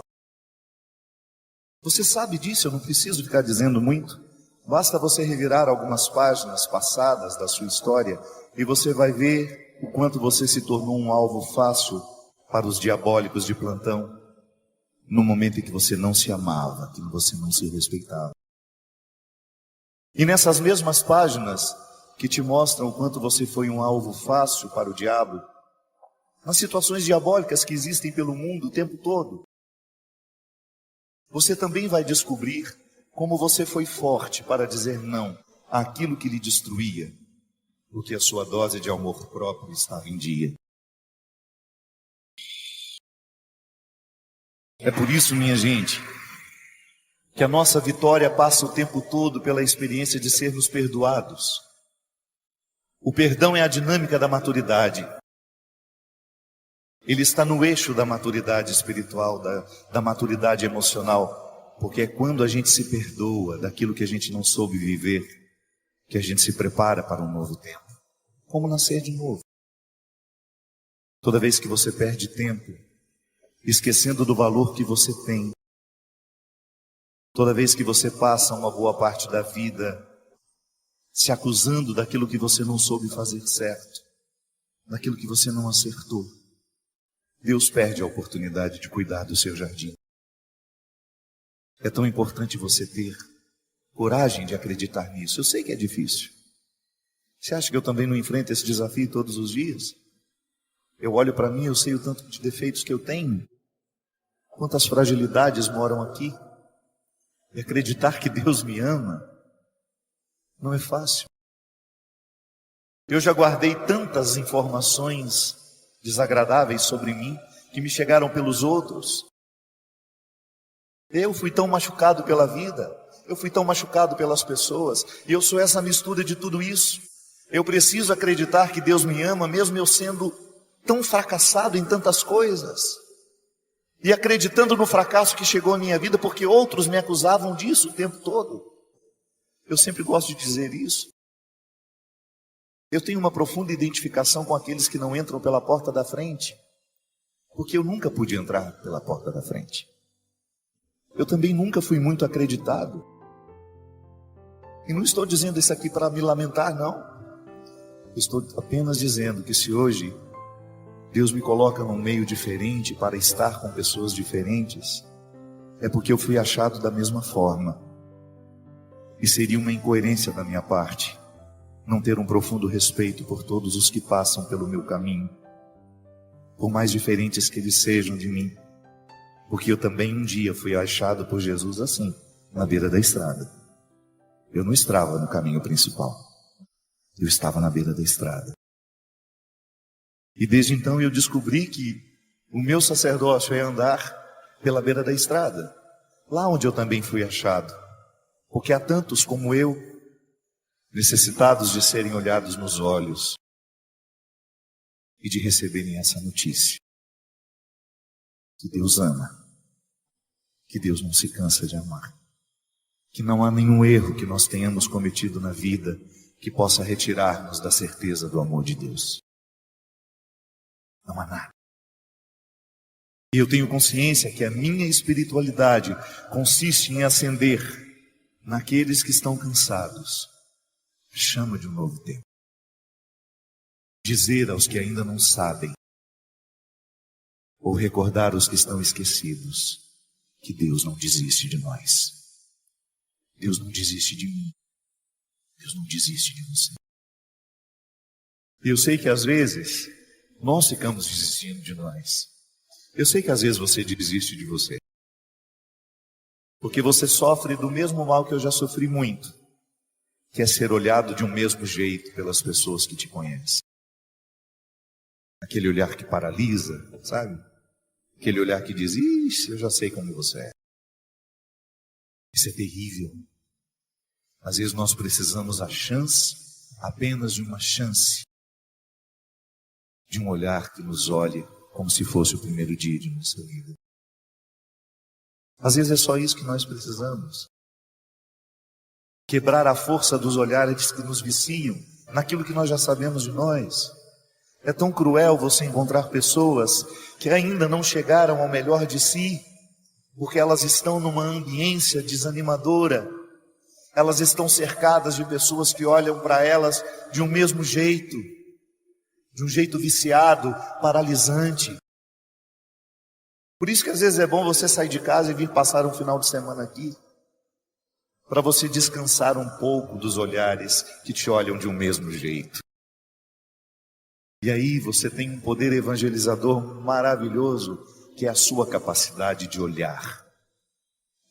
Você sabe disso, eu não preciso ficar dizendo muito. Basta você revirar algumas páginas passadas da sua história e você vai ver o quanto você se tornou um alvo fácil para os diabólicos de plantão, no momento em que você não se amava, que você não se respeitava. E nessas mesmas páginas que te mostram o quanto você foi um alvo fácil para o diabo, nas situações diabólicas que existem pelo mundo o tempo todo, você também vai descobrir como você foi forte para dizer não àquilo que lhe destruía, porque a sua dose de amor próprio estava em dia. É por isso, minha gente, que a nossa vitória passa o tempo todo pela experiência de sermos perdoados. O perdão é a dinâmica da maturidade. Ele está no eixo da maturidade espiritual, da maturidade emocional, porque é quando a gente se perdoa daquilo que a gente não soube viver, que a gente se prepara para um novo tempo. Como nascer de novo. Toda vez que você perde tempo, esquecendo do valor que você tem, toda vez que você passa uma boa parte da vida se acusando daquilo que você não soube fazer certo, daquilo que você não acertou, Deus perde a oportunidade de cuidar do seu jardim. É tão importante você ter coragem de acreditar nisso. Eu sei que é difícil. Você acha que eu também não enfrento esse desafio todos os dias? Eu olho para mim, eu sei o tanto de defeitos que eu tenho, quantas fragilidades moram aqui. E acreditar que Deus me ama não é fácil. Eu já guardei tantas informações desagradáveis sobre mim, que me chegaram pelos outros. Eu fui tão machucado pela vida, eu fui tão machucado pelas pessoas, e eu sou essa mistura de tudo isso. Eu preciso acreditar que Deus me ama, mesmo eu sendo tão fracassado em tantas coisas, e acreditando no fracasso que chegou à minha vida, porque outros me acusavam disso o tempo todo. Eu sempre gosto de dizer isso. Eu tenho uma profunda identificação com aqueles que não entram pela porta da frente, porque eu nunca pude entrar pela porta da frente. Eu também nunca fui muito acreditado. E não estou dizendo isso aqui para me lamentar, não. Estou apenas dizendo que se hoje Deus me coloca num meio diferente para estar com pessoas diferentes, é porque eu fui achado da mesma forma. E seria uma incoerência da minha parte não ter um profundo respeito por todos os que passam pelo meu caminho, por mais diferentes que eles sejam de mim, porque eu também um dia fui achado por Jesus assim, na beira da estrada. Eu não estava no caminho principal, eu estava na beira da estrada. E desde então eu descobri que o meu sacerdócio é andar pela beira da estrada, lá onde eu também fui achado, porque há tantos como eu, necessitados de serem olhados nos olhos e de receberem essa notícia, que Deus ama, que Deus não se cansa de amar, que não há nenhum erro que nós tenhamos cometido na vida que possa retirar-nos da certeza do amor de Deus. Não há nada. E eu tenho consciência que a minha espiritualidade consiste em acender naqueles que estão cansados a chama de um novo tempo. Dizer aos que ainda não sabem, ou recordar aos que estão esquecidos, que Deus não desiste de nós. Deus não desiste de mim. Deus não desiste de você. E eu sei que às vezes nós ficamos desistindo de nós. Eu sei que às vezes você desiste de você, porque você sofre do mesmo mal que eu já sofri muito, que é ser olhado de um mesmo jeito pelas pessoas que te conhecem. Aquele olhar que paralisa, sabe? Aquele olhar que diz, ixi, eu já sei como você é. Isso é terrível. Às vezes nós precisamos a chance, apenas de uma chance, de um olhar que nos olhe como se fosse o primeiro dia de nossa vida. Às vezes é só isso que nós precisamos. Quebrar a força dos olhares que nos viciam naquilo que nós já sabemos de nós. É tão cruel você encontrar pessoas que ainda não chegaram ao melhor de si, porque elas estão numa ambiência desanimadora. Elas estão cercadas de pessoas que olham para elas de um mesmo jeito, de um jeito viciado, paralisante. Por isso que às vezes é bom você sair de casa e vir passar um final de semana aqui, para você descansar um pouco dos olhares que te olham de um mesmo jeito. E aí você tem um poder evangelizador maravilhoso, que é a sua capacidade de olhar.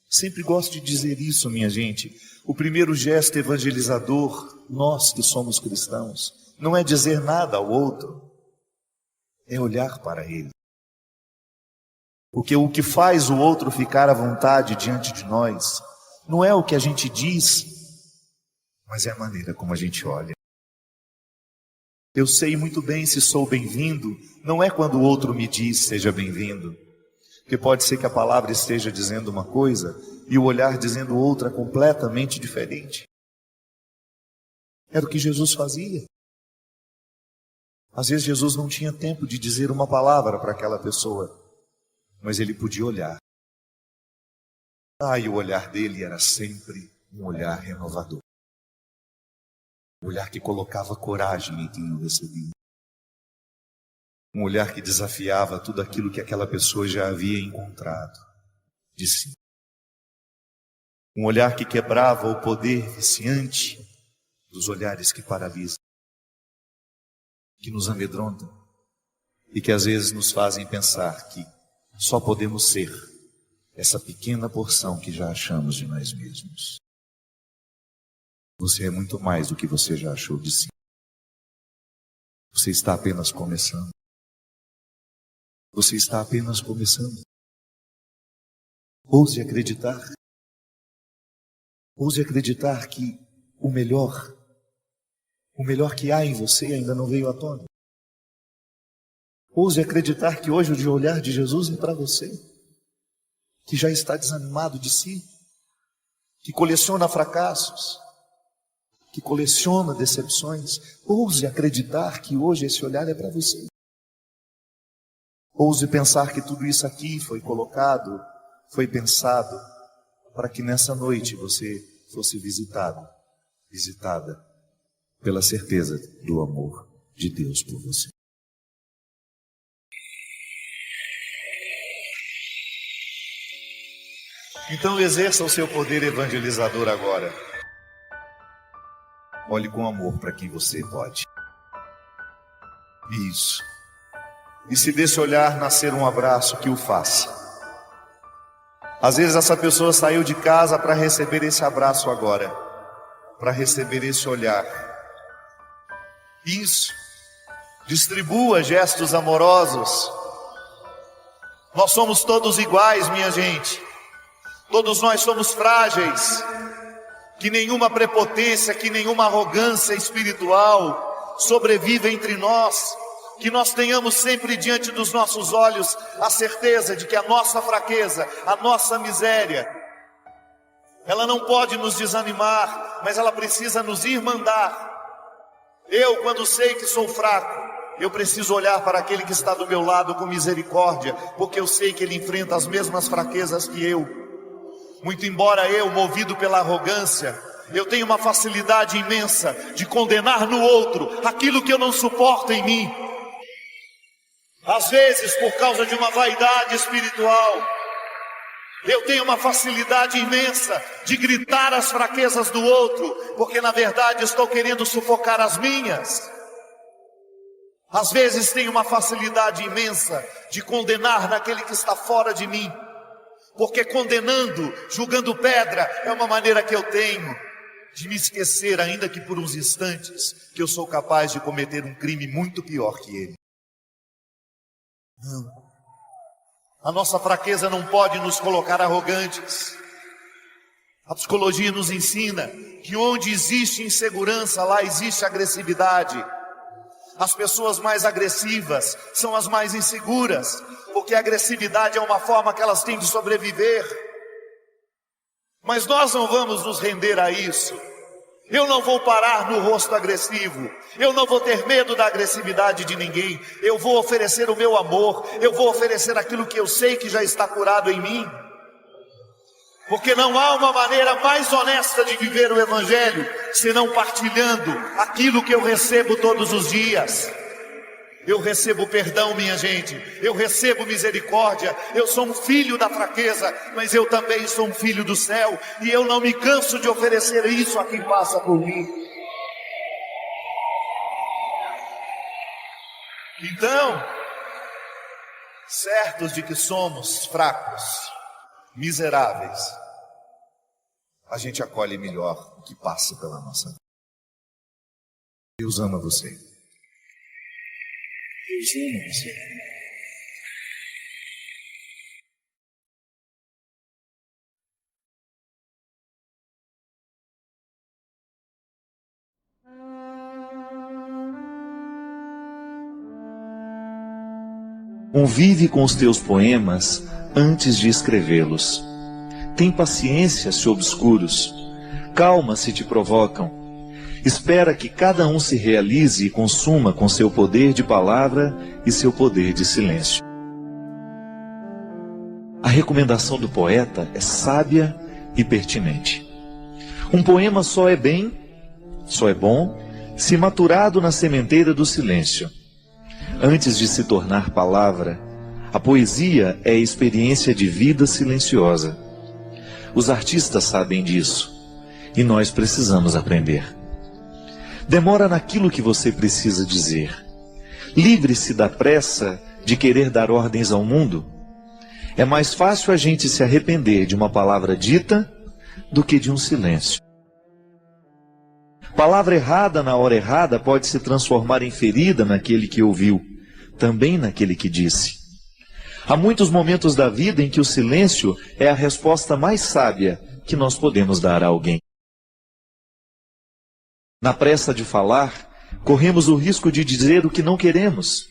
Sempre gosto de dizer isso, minha gente. O primeiro gesto evangelizador, nós que somos cristãos, não é dizer nada ao outro, é olhar para ele. Porque o que faz o outro ficar à vontade diante de nós, não é o que a gente diz, mas é a maneira como a gente olha. Eu sei muito bem se sou bem-vindo, não é quando o outro me diz seja bem-vindo, porque pode ser que a palavra esteja dizendo uma coisa e o olhar dizendo outra completamente diferente. Era o que Jesus fazia. Às vezes Jesus não tinha tempo de dizer uma palavra para aquela pessoa, mas ele podia olhar. E o olhar dele era sempre um olhar renovador. Um olhar que colocava coragem em quem o recebia. Um olhar que desafiava tudo aquilo que aquela pessoa já havia encontrado de si. Um olhar que quebrava o poder viciante dos olhares que paralisam, que nos amedrontam e que às vezes nos fazem pensar que só podemos ser essa pequena porção que já achamos de nós mesmos. Você é muito mais do que você já achou de si. Você está apenas começando. Você está apenas começando. Ouse acreditar. Ouse acreditar que o melhor que há em você ainda não veio à tona. Ouse acreditar que hoje o olhar de Jesus é para você, que já está desanimado de si, que coleciona fracassos, que coleciona decepções. Ouse acreditar que hoje esse olhar é para você. Ouse pensar que tudo isso aqui foi colocado, foi pensado, para que nessa noite você fosse visitada pela certeza do amor de Deus por você. Então exerça o seu poder evangelizador agora. Olhe com amor para quem você pode. Isso. E se desse olhar nascer um abraço, que o faça. Às vezes essa pessoa saiu de casa para receber esse abraço agora, para receber esse olhar. Isso. Distribua gestos amorosos. Nós somos todos iguais, minha gente. Todos nós somos frágeis. Que nenhuma prepotência, que nenhuma arrogância espiritual sobreviva entre nós. Que nós tenhamos sempre diante dos nossos olhos a certeza de que a nossa fraqueza, a nossa miséria, ela não pode nos desanimar, mas ela precisa nos irmandar. Eu, quando sei que sou fraco, eu preciso olhar para aquele que está do meu lado com misericórdia, porque eu sei que ele enfrenta as mesmas fraquezas que eu. Muito embora eu, movido pela arrogância, eu tenho uma facilidade imensa de condenar no outro aquilo que eu não suporto em mim. Às vezes, por causa de uma vaidade espiritual, eu tenho uma facilidade imensa de gritar as fraquezas do outro, porque na verdade estou querendo sufocar as minhas. Às vezes tenho uma facilidade imensa de condenar naquele que está fora de mim, porque condenando, julgando pedra, é uma maneira que eu tenho de me esquecer, ainda que por uns instantes, que eu sou capaz de cometer um crime muito pior que ele. Não. A nossa fraqueza não pode nos colocar arrogantes. A psicologia nos ensina que onde existe insegurança, lá existe agressividade. As pessoas mais agressivas são as mais inseguras, porque a agressividade é uma forma que elas têm de sobreviver. Mas nós não vamos nos render a isso. Eu não vou parar no rosto agressivo. Eu não vou ter medo da agressividade de ninguém. Eu vou oferecer o meu amor. Eu vou oferecer aquilo que eu sei que já está curado em mim. Porque não há uma maneira mais honesta de viver o Evangelho senão partilhando aquilo que eu recebo todos os dias. Eu recebo perdão, minha gente. Eu recebo misericórdia. Eu sou um filho da fraqueza, mas eu também sou um filho do céu. E eu não me canso de oferecer isso a quem passa por mim. Então, certos de que somos fracos, miseráveis, a gente acolhe melhor o que passa pela nossa vida. Deus ama você. Deus ama você. Convive com os teus poemas antes de escrevê-los. Tem paciência se obscuros. Calma se te provocam. Espera que cada um se realize e consuma com seu poder de palavra e seu poder de silêncio. A recomendação do poeta é sábia e pertinente. Um poema só é bom, se maturado na sementeira do silêncio. Antes de se tornar palavra, a poesia é experiência de vida silenciosa. Os artistas sabem disso, e nós precisamos aprender. Demora naquilo que você precisa dizer. Livre-se da pressa de querer dar ordens ao mundo. É mais fácil a gente se arrepender de uma palavra dita do que de um silêncio. Palavra errada na hora errada pode se transformar em ferida naquele que ouviu, também naquele que disse. Há muitos momentos da vida em que o silêncio é a resposta mais sábia que nós podemos dar a alguém. Na pressa de falar, corremos o risco de dizer o que não queremos.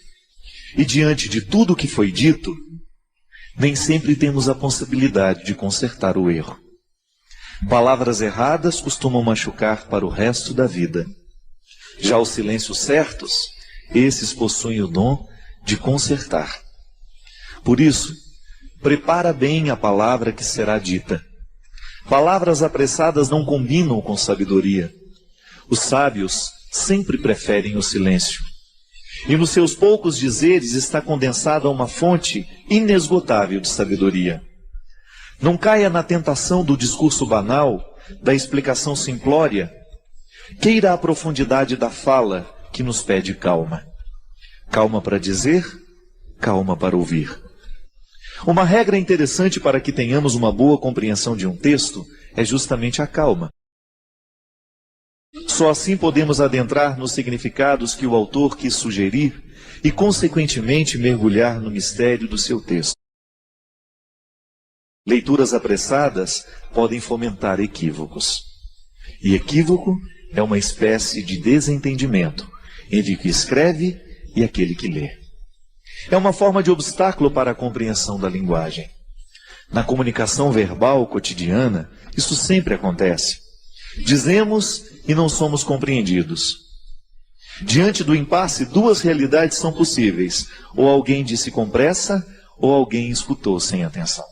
E diante de tudo o que foi dito, nem sempre temos a possibilidade de consertar o erro. Palavras erradas costumam machucar para o resto da vida. Já os silêncios certos, esses possuem o dom de consertar. Por isso, prepara bem a palavra que será dita. Palavras apressadas não combinam com sabedoria. Os sábios sempre preferem o silêncio. E nos seus poucos dizeres está condensada uma fonte inesgotável de sabedoria. Não caia na tentação do discurso banal, da explicação simplória. Queira a profundidade da fala que nos pede calma. Calma para dizer, calma para ouvir. Uma regra interessante para que tenhamos uma boa compreensão de um texto é justamente a calma. Só assim podemos adentrar nos significados que o autor quis sugerir e, consequentemente, mergulhar no mistério do seu texto. Leituras apressadas podem fomentar equívocos. E equívoco é uma espécie de desentendimento entre o que escreve e aquele que lê. É uma forma de obstáculo para a compreensão da linguagem. Na comunicação verbal cotidiana, isso sempre acontece. Dizemos e não somos compreendidos. Diante do impasse, duas realidades são possíveis. Ou alguém disse com pressa, ou alguém escutou sem atenção.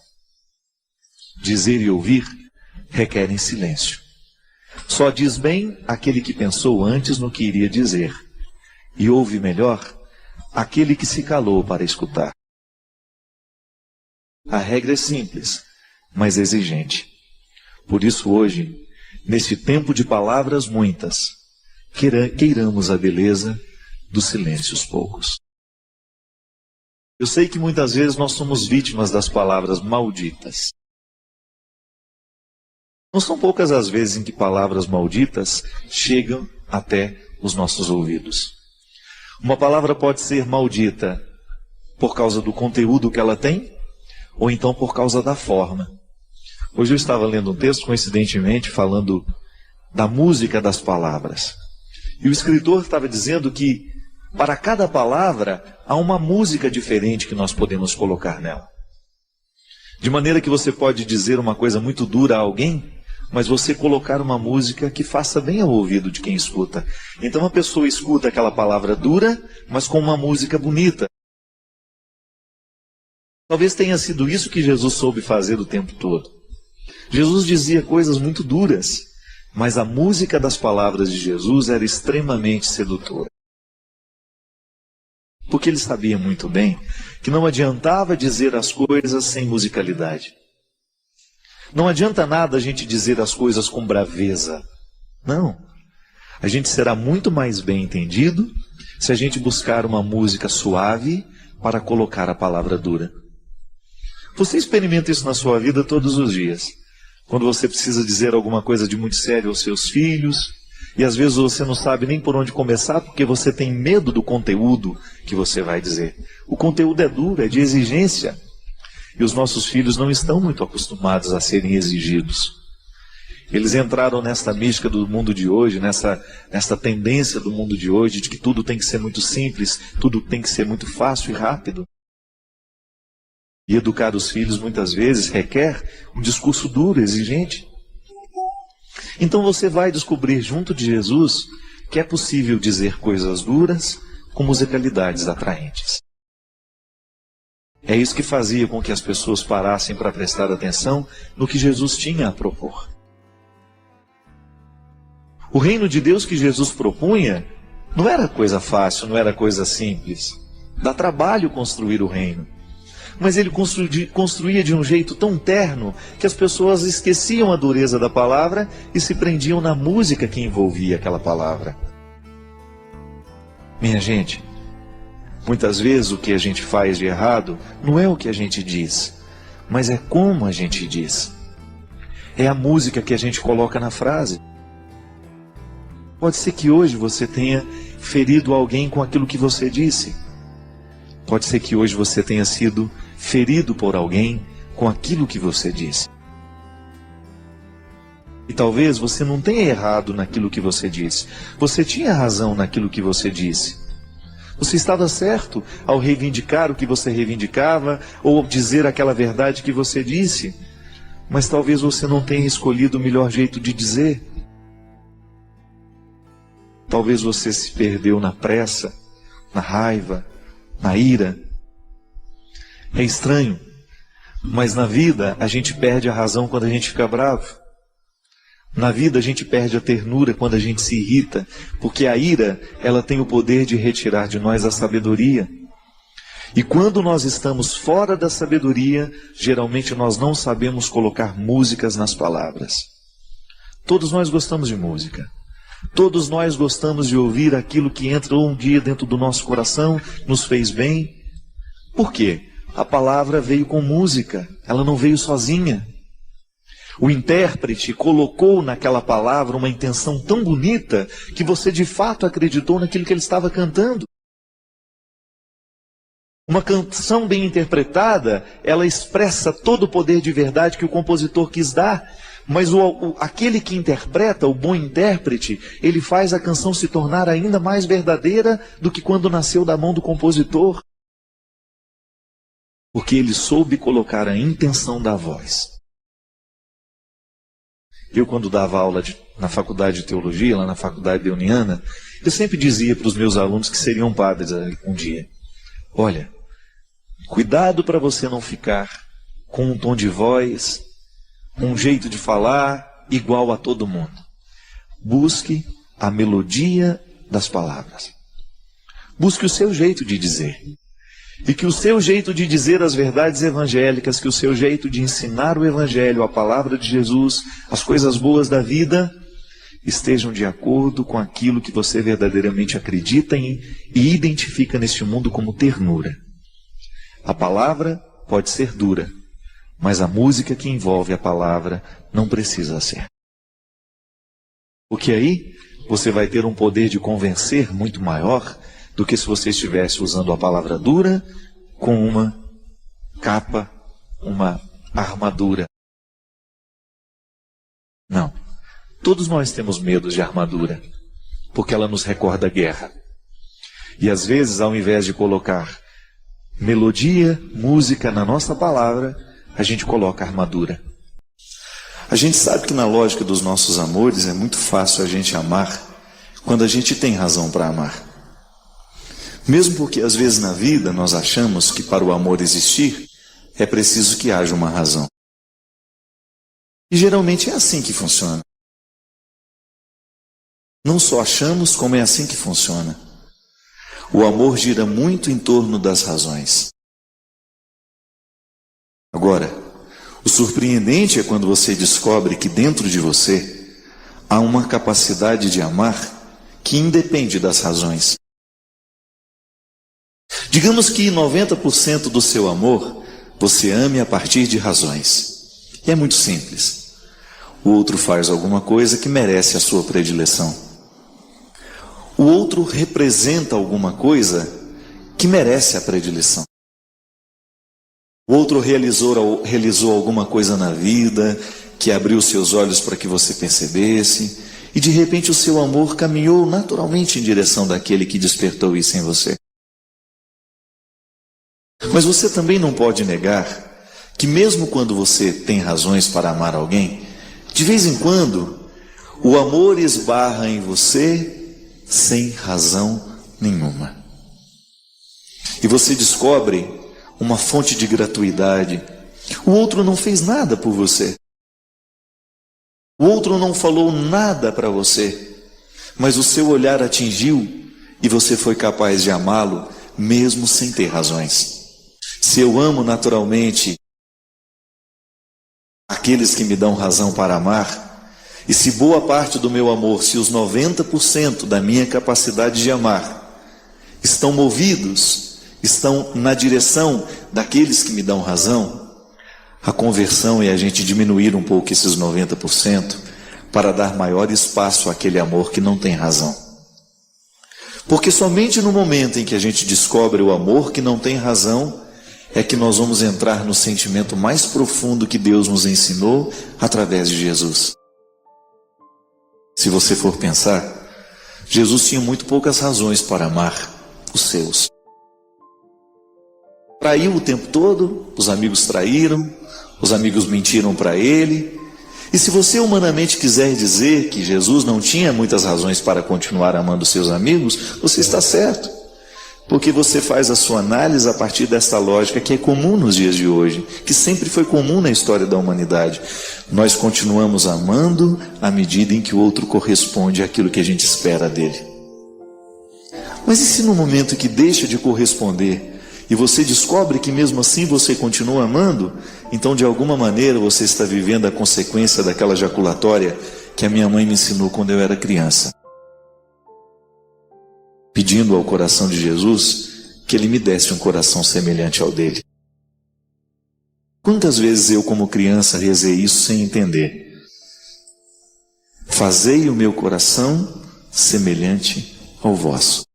Dizer e ouvir requerem silêncio. Só diz bem aquele que pensou antes no que iria dizer. E ouve melhor aquele que se calou para escutar. A regra é simples, mas exigente. Por isso hoje, neste tempo de palavras muitas, queiramos a beleza dos silêncios poucos. Eu sei que muitas vezes nós somos vítimas das palavras malditas. Não são poucas as vezes em que palavras malditas chegam até os nossos ouvidos. Uma palavra pode ser maldita por causa do conteúdo que ela tem, ou então por causa da forma. Hoje eu estava lendo um texto, coincidentemente, falando da música das palavras. E o escritor estava dizendo que para cada palavra há uma música diferente que nós podemos colocar nela. De maneira que você pode dizer uma coisa muito dura a alguém, mas você colocar uma música que faça bem ao ouvido de quem escuta. Então a pessoa escuta aquela palavra dura, mas com uma música bonita. Talvez tenha sido isso que Jesus soube fazer o tempo todo. Jesus dizia coisas muito duras, mas a música das palavras de Jesus era extremamente sedutora. Porque ele sabia muito bem que não adiantava dizer as coisas sem musicalidade. Não adianta nada a gente dizer as coisas com braveza. Não. A gente será muito mais bem entendido se a gente buscar uma música suave para colocar a palavra dura. Você experimenta isso na sua vida todos os dias. Quando você precisa dizer alguma coisa de muito sério aos seus filhos, e às vezes você não sabe nem por onde começar porque você tem medo do conteúdo que você vai dizer. O conteúdo é duro, é de exigência. E os nossos filhos não estão muito acostumados a serem exigidos. Eles entraram nesta mística do mundo de hoje, nessa tendência do mundo de hoje, de que tudo tem que ser muito simples, tudo tem que ser muito fácil e rápido. E educar os filhos muitas vezes requer um discurso duro, exigente. Então você vai descobrir junto de Jesus que é possível dizer coisas duras com musicalidades atraentes. É isso que fazia com que as pessoas parassem para prestar atenção no que Jesus tinha a propor. O reino de Deus que Jesus propunha não era coisa fácil, não era coisa simples. Dá trabalho construir o reino. Mas ele construía de um jeito tão terno que as pessoas esqueciam a dureza da palavra e se prendiam na música que envolvia aquela palavra. Minha gente, muitas vezes o que a gente faz de errado não é o que a gente diz, mas é como a gente diz. É a música que a gente coloca na frase. Pode ser que hoje você tenha ferido alguém com aquilo que você disse. Pode ser que hoje você tenha sido ferido por alguém com aquilo que você disse. E talvez você não tenha errado naquilo que você disse. Você tinha razão naquilo que você disse. Você estava certo ao reivindicar o que você reivindicava ou dizer aquela verdade que você disse. Mas talvez você não tenha escolhido o melhor jeito de dizer. Talvez você se perdeu na pressa, na raiva, na ira. É estranho, mas na vida a gente perde a razão quando a gente fica bravo. Na vida a gente perde a ternura quando a gente se irrita, porque a ira, ela tem o poder de retirar de nós a sabedoria. E quando nós estamos fora da sabedoria, geralmente nós não sabemos colocar músicas nas palavras. Todos nós gostamos de música. Todos nós gostamos de ouvir aquilo que entrou um dia dentro do nosso coração, nos fez bem. Por quê? A palavra veio com música, ela não veio sozinha. O intérprete colocou naquela palavra uma intenção tão bonita que você de fato acreditou naquilo que ele estava cantando. Uma canção bem interpretada, ela expressa todo o poder de verdade que o compositor quis dar. Mas aquele que interpreta, o bom intérprete, ele faz a canção se tornar ainda mais verdadeira do que quando nasceu da mão do compositor. Porque ele soube colocar a intenção da voz. Eu, quando dava aula na faculdade de teologia, lá na faculdade Beuniana, eu sempre dizia para os meus alunos que seriam padres um dia: olha, cuidado para você não ficar com um tom de voz, um jeito de falar igual a todo mundo. Busque a melodia das palavras. Busque o seu jeito de dizer. E que o seu jeito de dizer as verdades evangélicas, que o seu jeito de ensinar o evangelho, a palavra de Jesus, as coisas boas da vida, estejam de acordo com aquilo que você verdadeiramente acredita em e identifica neste mundo como ternura. A palavra pode ser dura, mas a música que envolve a palavra não precisa ser. Porque aí você vai ter um poder de convencer muito maior do que se você estivesse usando a palavra dura com uma capa, uma armadura. Não. Todos nós temos medo de armadura, porque ela nos recorda a guerra. E às vezes, ao invés de colocar melodia, música na nossa palavra, a gente coloca armadura. A gente sabe que na lógica dos nossos amores é muito fácil a gente amar quando a gente tem razão para amar. Mesmo porque às vezes na vida nós achamos que para o amor existir é preciso que haja uma razão. E geralmente é assim que funciona. Não só achamos, como é assim que funciona. O amor gira muito em torno das razões. Agora, o surpreendente é quando você descobre que dentro de você há uma capacidade de amar que independe das razões. Digamos que 90% do seu amor você ame a partir de razões. E é muito simples. O outro faz alguma coisa que merece a sua predileção. O outro representa alguma coisa que merece a predileção. O outro realizou alguma coisa na vida que abriu seus olhos para que você percebesse, e de repente o seu amor caminhou naturalmente em direção daquele que despertou isso em você. Mas você também não pode negar que mesmo quando você tem razões para amar alguém, de vez em quando o amor esbarra em você sem razão nenhuma. E você descobre uma fonte de gratuidade. O outro não fez nada por você. O outro não falou nada para você, mas o seu olhar atingiu e você foi capaz de amá-lo mesmo sem ter razões. Se eu amo naturalmente aqueles que me dão razão para amar, e se boa parte do meu amor, se os 90% da minha capacidade de amar estão movidos, estão na direção daqueles que me dão razão, a conversão é a gente diminuir um pouco esses 90% para dar maior espaço àquele amor que não tem razão. Porque somente no momento em que a gente descobre o amor que não tem razão, é que nós vamos entrar no sentimento mais profundo que Deus nos ensinou através de Jesus. Se você for pensar, Jesus tinha muito poucas razões para amar os seus. Traiu o tempo todo, os amigos traíram, os amigos mentiram para ele. E se você humanamente quiser dizer que Jesus não tinha muitas razões para continuar amando seus amigos, você está certo. Porque você faz a sua análise a partir desta lógica que é comum nos dias de hoje, que sempre foi comum na história da humanidade. Nós continuamos amando à medida em que o outro corresponde àquilo que a gente espera dele. Mas e se no momento que deixa de corresponder e você descobre que mesmo assim você continua amando, então de alguma maneira você está vivendo a consequência daquela jaculatória que a minha mãe me ensinou quando eu era criança, pedindo ao coração de Jesus que ele me desse um coração semelhante ao dele. Quantas vezes eu como criança rezei isso sem entender? Fazei o meu coração semelhante ao vosso.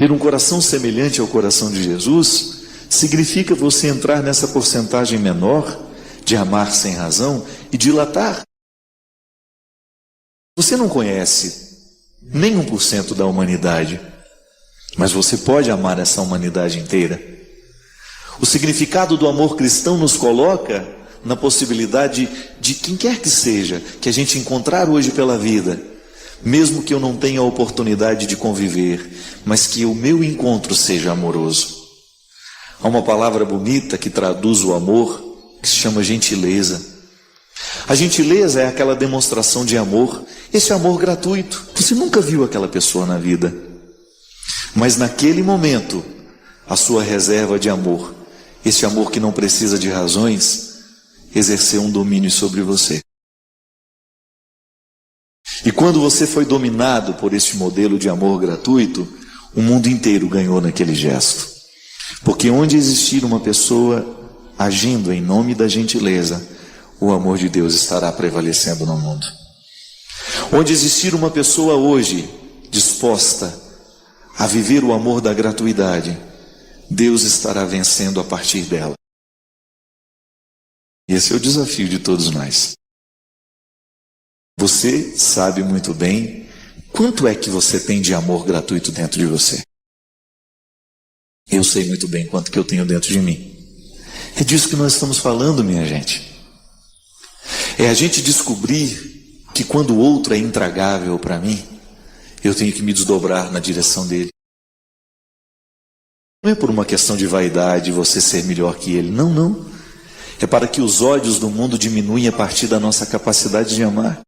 Ter um coração semelhante ao coração de Jesus significa você entrar nessa porcentagem menor de amar sem razão e dilatar. Você não conhece nem 1% da humanidade, mas você pode amar essa humanidade inteira. O significado do amor cristão nos coloca na possibilidade de quem quer que seja que a gente encontrar hoje pela vida, mesmo que eu não tenha a oportunidade de conviver, mas que o meu encontro seja amoroso. Há uma palavra bonita que traduz o amor, que se chama gentileza. A gentileza é aquela demonstração de amor, esse amor gratuito. Você nunca viu aquela pessoa na vida, mas naquele momento, a sua reserva de amor, esse amor que não precisa de razões, exerceu um domínio sobre você. E quando você foi dominado por esse modelo de amor gratuito, o mundo inteiro ganhou naquele gesto. Porque onde existir uma pessoa agindo em nome da gentileza, o amor de Deus estará prevalecendo no mundo. Onde existir uma pessoa hoje disposta a viver o amor da gratuidade, Deus estará vencendo a partir dela. E esse é o desafio de todos nós. Você sabe muito bem quanto é que você tem de amor gratuito dentro de você. Eu sei muito bem quanto que eu tenho dentro de mim. É disso que nós estamos falando, minha gente. É a gente descobrir que quando o outro é intragável para mim, eu tenho que me desdobrar na direção dele. Não é por uma questão de vaidade, você ser melhor que ele. Não, não. É para que os ódios do mundo diminuem a partir da nossa capacidade de amar.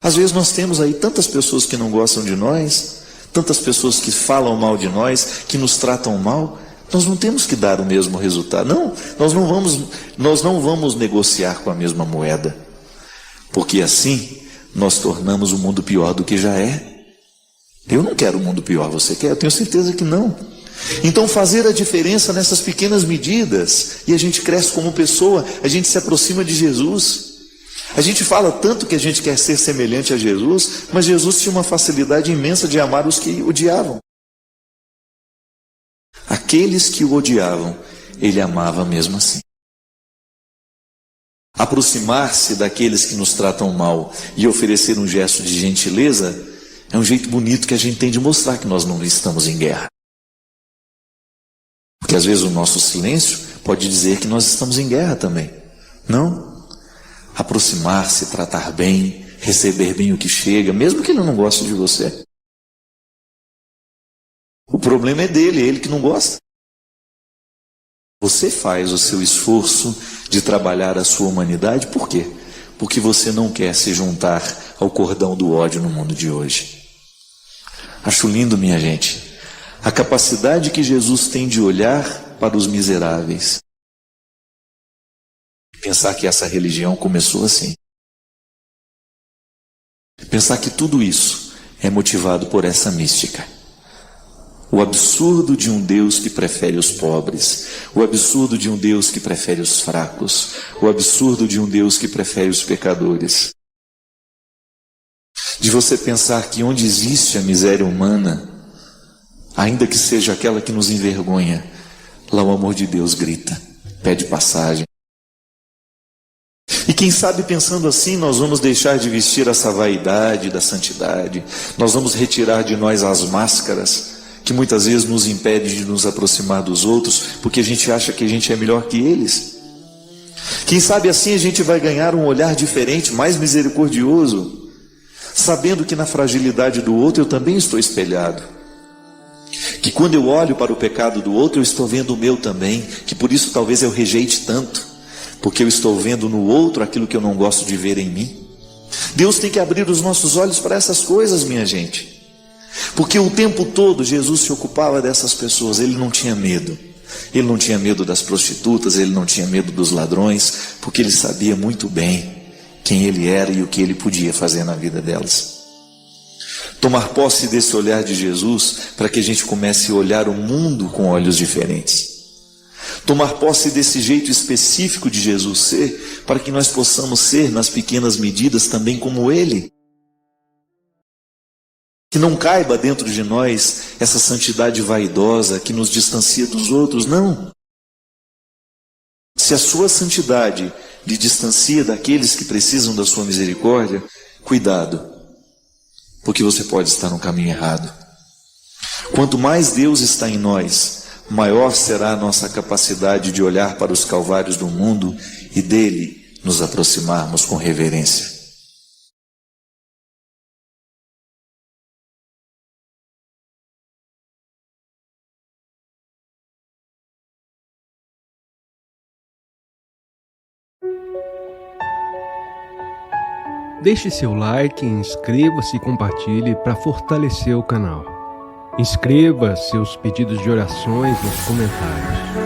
Às vezes nós temos aí tantas pessoas que não gostam de nós, tantas pessoas que falam mal de nós, que nos tratam mal. Nós não temos que dar o mesmo resultado. Não, nós não vamos negociar com a mesma moeda. Porque assim nós tornamos o mundo pior do que já é. Eu não quero um mundo pior, você quer? Eu tenho certeza que não. Então fazer a diferença nessas pequenas medidas, e a gente cresce como pessoa, a gente se aproxima de Jesus. A gente fala tanto que a gente quer ser semelhante a Jesus, mas Jesus tinha uma facilidade imensa de amar os que odiavam. Aqueles que o odiavam, ele amava mesmo assim. Aproximar-se daqueles que nos tratam mal e oferecer um gesto de gentileza é um jeito bonito que a gente tem de mostrar que nós não estamos em guerra. Porque às vezes o nosso silêncio pode dizer que nós estamos em guerra também. Não. Aproximar-se, tratar bem, receber bem o que chega, mesmo que ele não goste de você. O problema é dele, é ele que não gosta. Você faz o seu esforço de trabalhar a sua humanidade, por quê? Porque você não quer se juntar ao cordão do ódio no mundo de hoje. Acho lindo, minha gente, a capacidade que Jesus tem de olhar para os miseráveis. Pensar que essa religião começou assim. Pensar que tudo isso é motivado por essa mística. O absurdo de um Deus que prefere os pobres, o absurdo de um Deus que prefere os fracos, o absurdo de um Deus que prefere os pecadores. De você pensar que onde existe a miséria humana, ainda que seja aquela que nos envergonha, lá o amor de Deus grita, pede passagem. E quem sabe pensando assim, nós vamos deixar de vestir essa vaidade da santidade, nós vamos retirar de nós as máscaras que muitas vezes nos impedem de nos aproximar dos outros, porque a gente acha que a gente é melhor que eles. Quem sabe assim a gente vai ganhar um olhar diferente, mais misericordioso, sabendo que na fragilidade do outro eu também estou espelhado. Que quando eu olho para o pecado do outro, eu estou vendo o meu também, que por isso talvez eu rejeite tanto, porque eu estou vendo no outro aquilo que eu não gosto de ver em mim. Deus tem que abrir os nossos olhos para essas coisas, minha gente. Porque o tempo todo Jesus se ocupava dessas pessoas, ele não tinha medo. Ele não tinha medo das prostitutas, ele não tinha medo dos ladrões, porque ele sabia muito bem quem ele era e o que ele podia fazer na vida delas. Tomar posse desse olhar de Jesus para que a gente comece a olhar o mundo com olhos diferentes. Tomar posse desse jeito específico de Jesus ser, para que nós possamos ser nas pequenas medidas também como ele. Que não caiba dentro de nós essa santidade vaidosa que nos distancia dos outros, não. Se a sua santidade lhe distancia daqueles que precisam da sua misericórdia, cuidado, porque você pode estar no caminho errado. Quanto mais Deus está em nós, maior será a nossa capacidade de olhar para os calvários do mundo e dele nos aproximarmos com reverência. Deixe seu like, inscreva-se e compartilhe para fortalecer o canal. Inscreva seus pedidos de orações nos comentários.